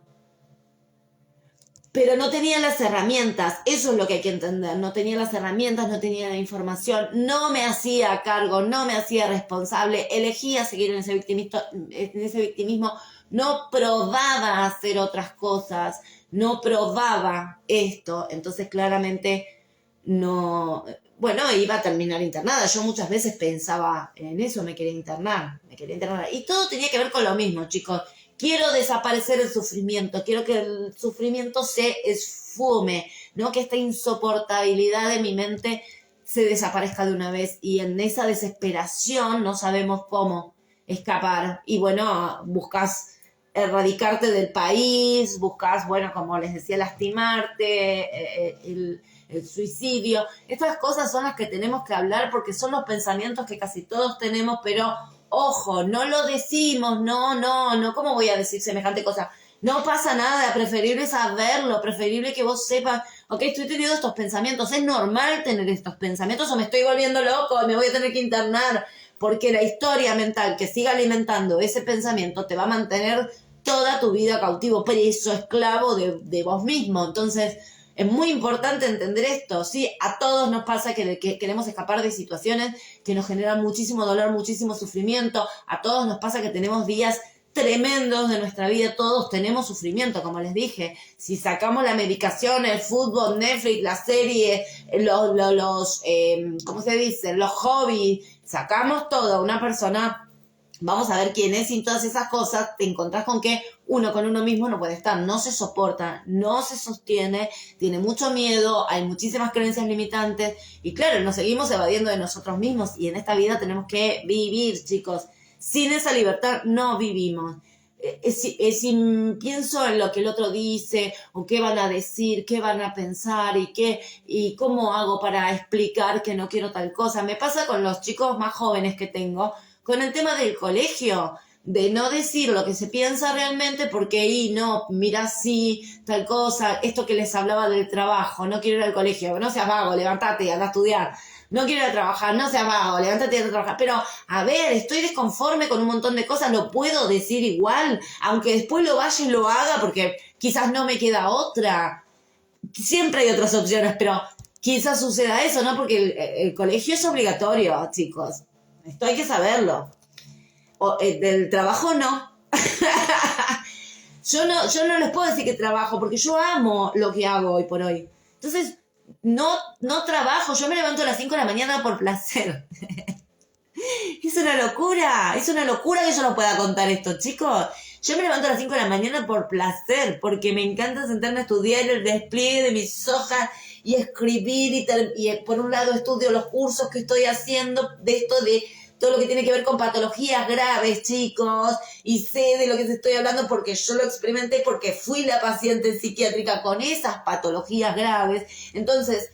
Pero no tenía las herramientas, eso es lo que hay que entender, no tenía las herramientas, no tenía la información, no me hacía cargo, no me hacía responsable, elegía seguir en ese victimismo, no probaba hacer otras cosas, no probaba esto, entonces claramente no, bueno, iba a terminar internada. Yo muchas veces pensaba en eso, me quería internar, y todo tenía que ver con lo mismo, chicos. Quiero desaparecer el sufrimiento, quiero que el sufrimiento se esfume, ¿no? Que esta insoportabilidad de mi mente se desaparezca de una vez y en esa desesperación no sabemos cómo escapar. Y bueno, buscas erradicarte del país, buscas, bueno, como les decía, lastimarte, el suicidio. Estas cosas son las que tenemos que hablar porque son los pensamientos que casi todos tenemos, pero ojo, no lo decimos, no, ¿cómo voy a decir semejante cosa? No pasa nada, preferible saberlo, preferible que vos sepas, ok, estoy teniendo estos pensamientos, es normal tener estos pensamientos o me estoy volviendo loco y me voy a tener que internar, porque la historia mental que siga alimentando ese pensamiento te va a mantener toda tu vida cautivo, preso, esclavo de vos mismo. Entonces, es muy importante entender esto, ¿sí? A todos nos pasa que queremos escapar de situaciones que nos generan muchísimo dolor, muchísimo sufrimiento. A todos nos pasa que tenemos días tremendos de nuestra vida, todos tenemos sufrimiento, como les dije. Si sacamos la medicación, el fútbol, Netflix, la serie, ¿cómo se dice? Los hobbies, sacamos todo. Una persona, vamos a ver quién es, sin todas esas cosas, te encontrás con que uno con uno mismo no puede estar, no se soporta, no se sostiene, tiene mucho miedo, hay muchísimas creencias limitantes y claro, nos seguimos evadiendo de nosotros mismos y en esta vida tenemos que vivir, chicos. Sin esa libertad no vivimos. Si pienso en lo que el otro dice, o qué van a decir, qué van a pensar, y cómo hago para explicar que no quiero tal cosa. Me pasa con los chicos más jóvenes que tengo, con el tema del colegio, de no decir lo que se piensa realmente, porque ahí no, mira sí, tal cosa, esto que les hablaba del trabajo, no quiero ir al colegio, no seas vago, levántate y anda a estudiar. No quiero ir a trabajar, no seas vago, levántate y anda a trabajar. Pero, a ver, estoy desconforme con un montón de cosas, lo puedo decir igual, aunque después lo vaya y lo haga, porque quizás no me queda otra. Siempre hay otras opciones, pero quizás suceda eso, ¿no? Porque el colegio es obligatorio, chicos. Esto hay que saberlo. Del trabajo no. Yo no les puedo decir que trabajo, porque yo amo lo que hago hoy por hoy. Entonces, no trabajo, yo me levanto a las 5 de la mañana por placer. Es una locura que yo no pueda contar esto, chicos. Yo me levanto a las 5 de la mañana por placer, porque me encanta sentarme a estudiar el despliegue de mis hojas y escribir y por un lado estudio los cursos que estoy haciendo de esto de todo lo que tiene que ver con patologías graves, chicos, y sé de lo que te estoy hablando porque yo lo experimenté, porque fui la paciente psiquiátrica con esas patologías graves. Entonces,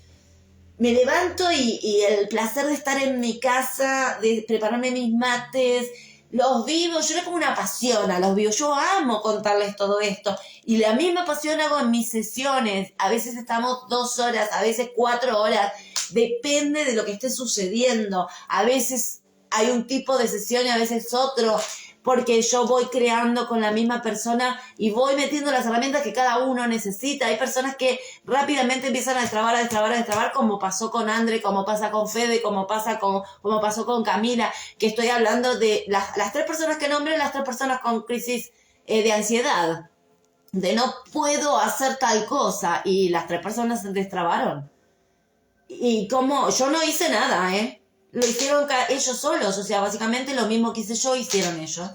me levanto y el placer de estar en mi casa, de prepararme mis mates, los vivo, yo le pongo una pasión a los vivos, yo amo contarles todo esto, y la misma pasión hago en mis sesiones, a veces estamos 2 horas, a veces 4 horas, depende de lo que esté sucediendo, a veces hay un tipo de sesión y a veces otro, porque yo voy creando con la misma persona y voy metiendo las herramientas que cada uno necesita. Hay personas que rápidamente empiezan a destrabar, como pasó con Andre, como pasa con Fede, como pasó con Camila, que estoy hablando de las 3 personas que nombré, las 3 personas con crisis de ansiedad, de no puedo hacer tal cosa, y las 3 personas se destrabaron. Y como yo no hice nada, lo hicieron ellos solos, o sea, básicamente lo mismo que hice yo, hicieron ellos.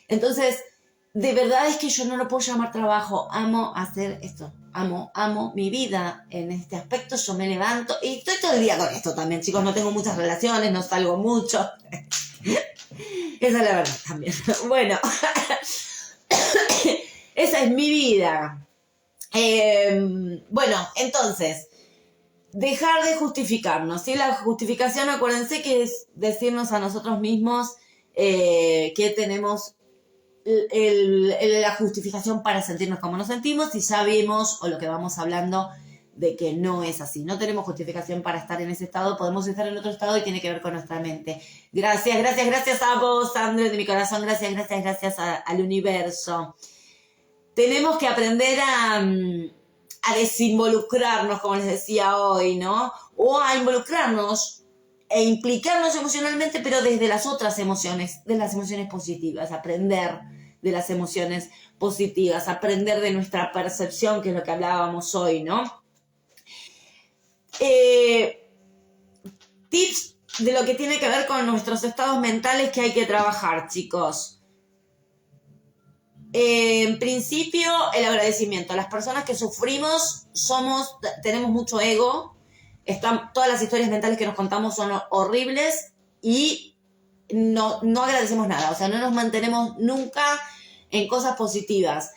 Entonces, de verdad es que yo no lo puedo llamar trabajo, amo hacer esto, amo mi vida en este aspecto, yo me levanto y estoy todo el día con esto también, chicos, no tengo muchas relaciones, no salgo mucho. Esa es la verdad también. Bueno, esa es mi vida. Bueno, entonces, dejar de justificarnos, ¿sí? La justificación, acuérdense que es decirnos a nosotros mismos que tenemos la justificación para sentirnos como nos sentimos, y ya vimos, o lo que vamos hablando, de que no es así. No tenemos justificación para estar en ese estado, podemos estar en otro estado y tiene que ver con nuestra mente. Gracias a vos, Andrés, de mi corazón, gracias al universo. Tenemos que aprender a desinvolucrarnos, como les decía hoy, ¿no? O a involucrarnos e implicarnos emocionalmente, pero desde las otras emociones, de las emociones positivas, aprender de las emociones positivas, aprender de nuestra percepción, que es lo que hablábamos hoy, ¿no? Tips de lo que tiene que ver con nuestros estados mentales que hay que trabajar, chicos. En principio, el agradecimiento. Las personas que sufrimos tenemos mucho ego, todas las historias mentales que nos contamos son horribles y no agradecemos nada. O sea, no nos mantenemos nunca en cosas positivas.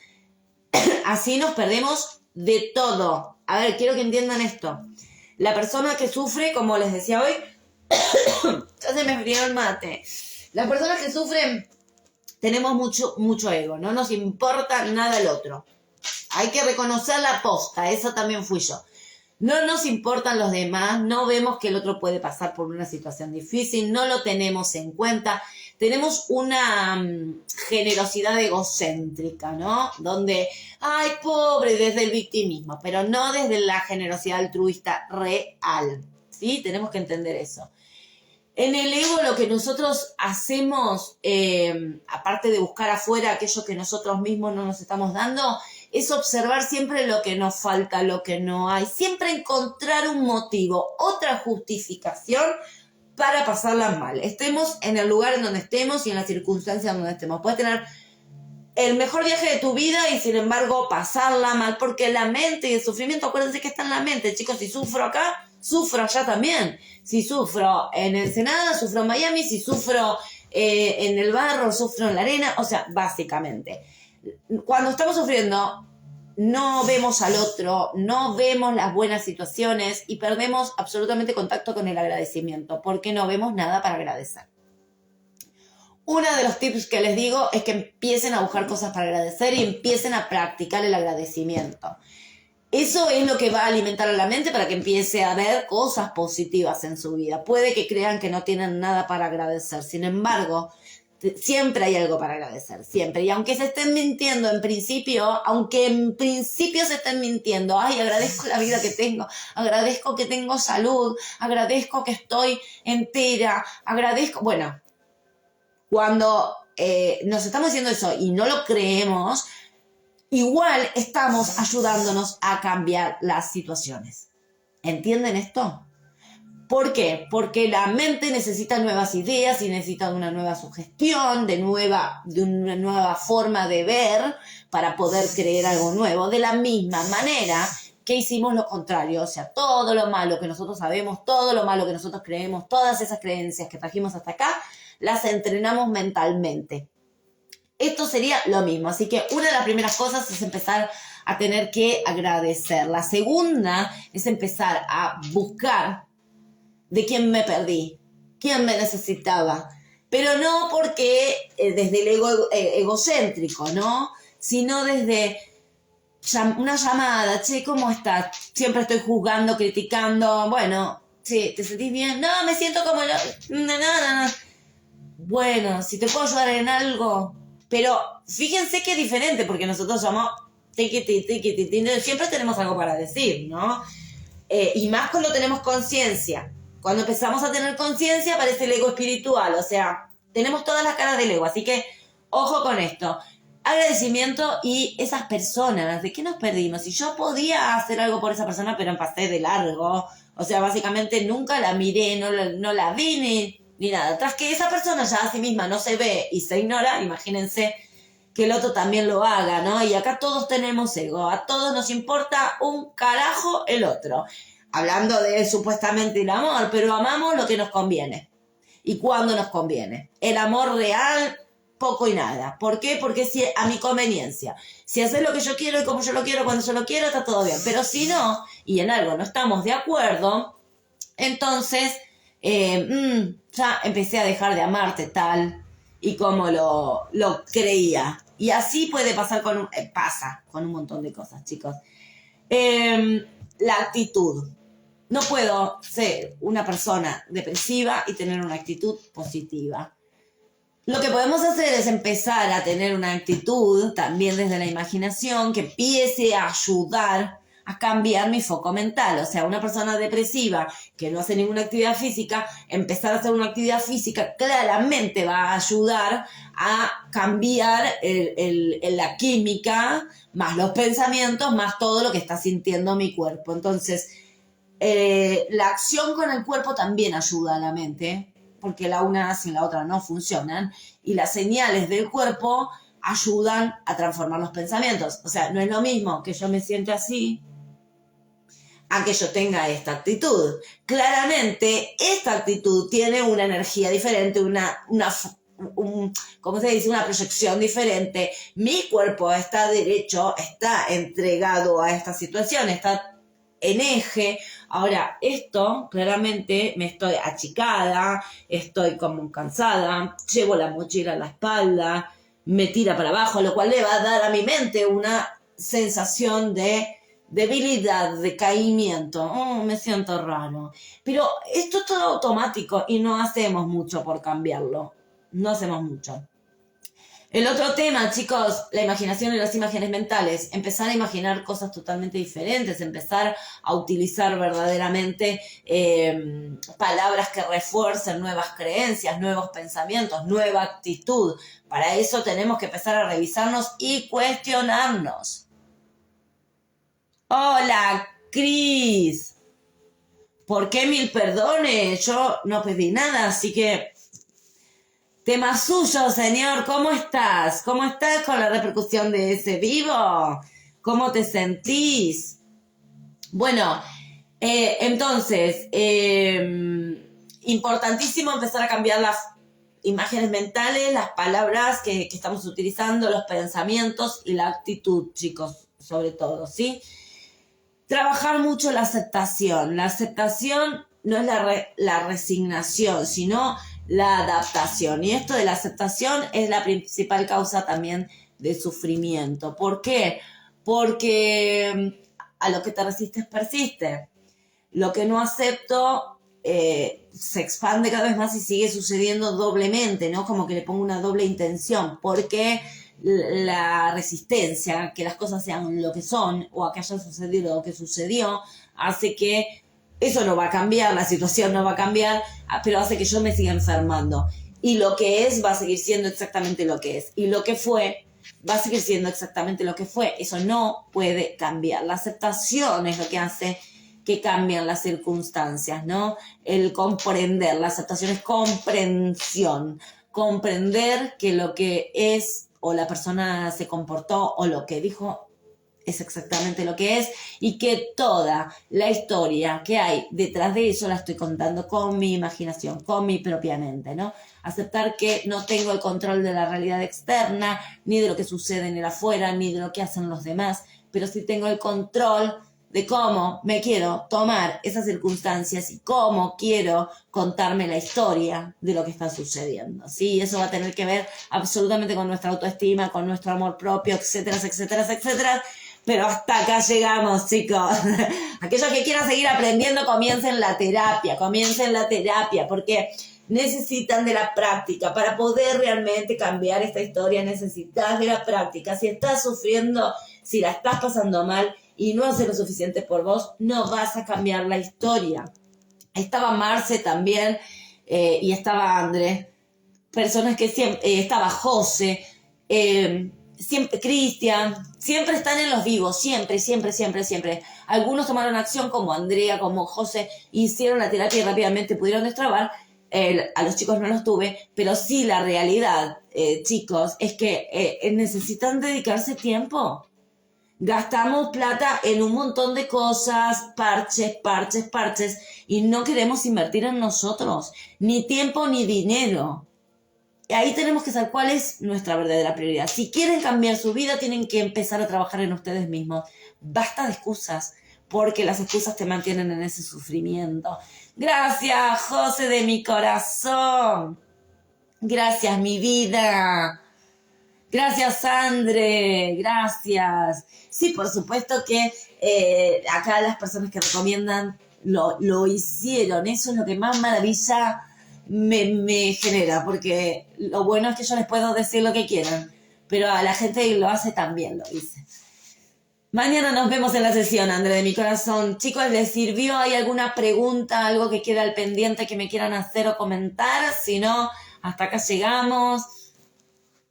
Así nos perdemos de todo. A ver, quiero que entiendan esto. La persona que sufre, como les decía hoy, ya se me enfrió el mate. Las personas que sufren tenemos mucho ego, no nos importa nada el otro. Hay que reconocer la posta, esa también fui yo. No nos importan los demás, no vemos que el otro puede pasar por una situación difícil, no lo tenemos en cuenta. Tenemos una generosidad egocéntrica, ¿no? Donde, ay, pobre, desde el victimismo, pero no desde la generosidad altruista real, ¿sí? Tenemos que entender eso. En el ego lo que nosotros hacemos, aparte de buscar afuera aquello que nosotros mismos no nos estamos dando, es observar siempre lo que nos falta, lo que no hay. Siempre encontrar un motivo, otra justificación para pasarla mal. Estemos en el lugar en donde estemos y en las circunstancias donde estemos. Puedes tener el mejor viaje de tu vida y sin embargo pasarla mal, porque la mente y el sufrimiento, acuérdense que está en la mente, chicos. Si sufro acá, sufro allá también. Si sufro en Ensenada, sufro en Miami. Si sufro en el barro, sufro en la arena. O sea, básicamente, cuando estamos sufriendo, no vemos al otro, no vemos las buenas situaciones y perdemos absolutamente contacto con el agradecimiento, porque no vemos nada para agradecer. Uno de los tips que les digo es que empiecen a buscar cosas para agradecer y empiecen a practicar el agradecimiento. Eso es lo que va a alimentar a la mente para que empiece a ver cosas positivas en su vida. Puede que crean que no tienen nada para agradecer, sin embargo, siempre hay algo para agradecer, siempre. Y aunque se estén mintiendo en principio, se estén mintiendo, ay, agradezco la vida que tengo, agradezco que tengo salud, agradezco que estoy entera, agradezco, bueno, cuando nos estamos diciendo eso y no lo creemos, igual estamos ayudándonos a cambiar las situaciones. ¿Entienden esto? ¿Por qué? Porque la mente necesita nuevas ideas y necesita una nueva sugestión, de una nueva forma de ver para poder creer algo nuevo. De la misma manera que hicimos lo contrario, o sea, todo lo malo que nosotros sabemos, todo lo malo que nosotros creemos, todas esas creencias que trajimos hasta acá, las entrenamos mentalmente. Esto sería lo mismo, así que una de las primeras cosas es empezar a tener que agradecer. La segunda es empezar a buscar de quién me perdí, quién me necesitaba, pero no porque desde el ego egocéntrico, ¿no? Sino desde una llamada, che, ¿cómo estás? Siempre estoy juzgando, criticando, bueno, che, ¿te sentís bien? No, me siento como... No. Bueno, si te puedo ayudar en algo, pero fíjense que es diferente, porque nosotros somos siempre tenemos algo para decir, ¿no? Y más cuando tenemos conciencia. Cuando empezamos a tener conciencia aparece el ego espiritual, o sea, tenemos todas las caras del ego, así que ojo con esto. Agradecimiento y esas personas, ¿de qué nos perdimos? Si yo podía hacer algo por esa persona, pero pasé de largo, o sea, básicamente nunca la miré, no la vi ni nada. Tras que esa persona ya a sí misma no se ve y se ignora, imagínense que el otro también lo haga, ¿no? Y acá todos tenemos ego, a todos nos importa un carajo el otro. Hablando de supuestamente el amor, pero amamos lo que nos conviene. ¿Y cuándo nos conviene? El amor real, poco y nada. ¿Por qué? Porque si a mi conveniencia. Si haces lo que yo quiero y como yo lo quiero, cuando yo lo quiero, está todo bien. Pero si no, y en algo no estamos de acuerdo, entonces ya empecé a dejar de amarte tal y como lo creía. Y así puede pasar pasa con un montón de cosas, chicos. La actitud. No puedo ser una persona depresiva y tener una actitud positiva. Lo que podemos hacer es empezar a tener una actitud también desde la imaginación que empiece a ayudar a cambiar mi foco mental. O sea, una persona depresiva que no hace ninguna actividad física, empezar a hacer una actividad física claramente va a ayudar a cambiar la química, más los pensamientos, más todo lo que está sintiendo mi cuerpo. Entonces, la acción con el cuerpo también ayuda a la mente, porque la una sin la otra no funcionan, y las señales del cuerpo ayudan a transformar los pensamientos. O sea, no es lo mismo que yo me siento así a que yo tenga esta actitud. Claramente, esta actitud tiene una energía diferente, ¿cómo se dice? Una proyección diferente. Mi cuerpo está derecho, está entregado a esta situación, está en eje. Ahora, esto, claramente, me estoy achicada, estoy como cansada, llevo la mochila a la espalda, me tira para abajo, lo cual le va a dar a mi mente una sensación de debilidad, decaimiento. Me siento raro. Pero esto es todo automático y no hacemos mucho por cambiarlo. No hacemos mucho. El otro tema, chicos, la imaginación y las imágenes mentales. Empezar a imaginar cosas totalmente diferentes, empezar a utilizar verdaderamente palabras que refuercen nuevas creencias, nuevos pensamientos, nueva actitud. Para eso tenemos que empezar a revisarnos y cuestionarnos. Hola, Cris. ¿Por qué 1000 perdones? Yo no pedí nada, así que... Tema suyo, señor. ¿Cómo estás? ¿Cómo estás con la repercusión de ese vivo? ¿Cómo te sentís? Bueno, entonces, importantísimo empezar a cambiar las imágenes mentales, las palabras que estamos utilizando, los pensamientos y la actitud, chicos, sobre todo, ¿sí? Trabajar mucho la aceptación. La aceptación no es la resignación, sino la adaptación. Y esto de la aceptación es la principal causa también de sufrimiento. ¿Por qué? Porque a lo que te resistes persiste. Lo que no acepto se expande cada vez más y sigue sucediendo doblemente, ¿no? Como que le pongo una doble intención. Porque la resistencia, que las cosas sean lo que son o a que haya sucedido lo que sucedió, hace que eso no va a cambiar, la situación no va a cambiar, pero hace que yo me siga enfermando. Y lo que es va a seguir siendo exactamente lo que es. Y lo que fue va a seguir siendo exactamente lo que fue. Eso no puede cambiar. La aceptación es lo que hace que cambien las circunstancias, ¿no? El comprender. La aceptación es comprensión. Comprender que lo que es o la persona se comportó o lo que dijo es exactamente lo que es y que toda la historia que hay detrás de eso la estoy contando con mi imaginación, con mi propia mente, ¿no? Aceptar que no tengo el control de la realidad externa, ni de lo que sucede en el afuera, ni de lo que hacen los demás, pero sí tengo el control de cómo me quiero tomar esas circunstancias y cómo quiero contarme la historia de lo que está sucediendo, ¿sí? Eso va a tener que ver absolutamente con nuestra autoestima, con nuestro amor propio, etcétera, etcétera, etcétera. Pero hasta acá llegamos, chicos. Aquellos que quieran seguir aprendiendo, comiencen la terapia, porque necesitan de la práctica. Para poder realmente cambiar esta historia, necesitas de la práctica. Si estás sufriendo, si la estás pasando mal y no haces lo suficiente por vos, no vas a cambiar la historia. Estaba Marce también, y estaba Andrés, personas que siempre, estaba José, siempre, Cristian, siempre están en los vivos, siempre. Algunos tomaron acción como Andrea, como José, hicieron la terapia y rápidamente pudieron destrabar. A los chicos no los tuve, pero sí la realidad, chicos, es que necesitan dedicarse tiempo. Gastamos plata en un montón de cosas, parches, y no queremos invertir en nosotros, ni tiempo ni dinero. Ahí tenemos que saber cuál es nuestra verdadera prioridad. Si quieren cambiar su vida, tienen que empezar a trabajar en ustedes mismos. Basta de excusas, porque las excusas te mantienen en ese sufrimiento. Gracias, José, de mi corazón. Gracias, mi vida. Gracias, Andre. Gracias. Sí, por supuesto que acá las personas que recomiendan lo hicieron. Eso es lo que más maravilla me genera, porque lo bueno es que yo les puedo decir lo que quieran, pero a la gente que lo hace también lo dice. Mañana nos vemos en la sesión, André, de mi corazón. Chicos, ¿les sirvió? ¿Hay alguna pregunta, algo que queda al pendiente que me quieran hacer o comentar? Si no, hasta acá llegamos.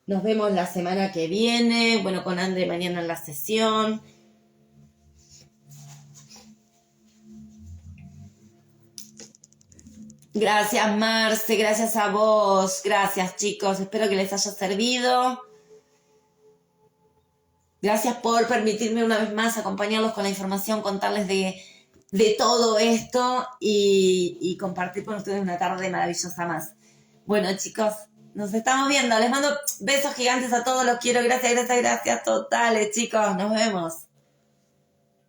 Nos vemos la semana que viene. Bueno, con André mañana en la sesión. Gracias, Marce, gracias a vos, gracias, chicos, espero que les haya servido. Gracias por permitirme una vez más acompañarlos con la información, contarles de de todo esto y compartir con ustedes una tarde maravillosa más. Bueno, chicos, nos estamos viendo. Les mando besos gigantes a todos, los quiero. Gracias, gracias, gracias totales, chicos. Nos vemos.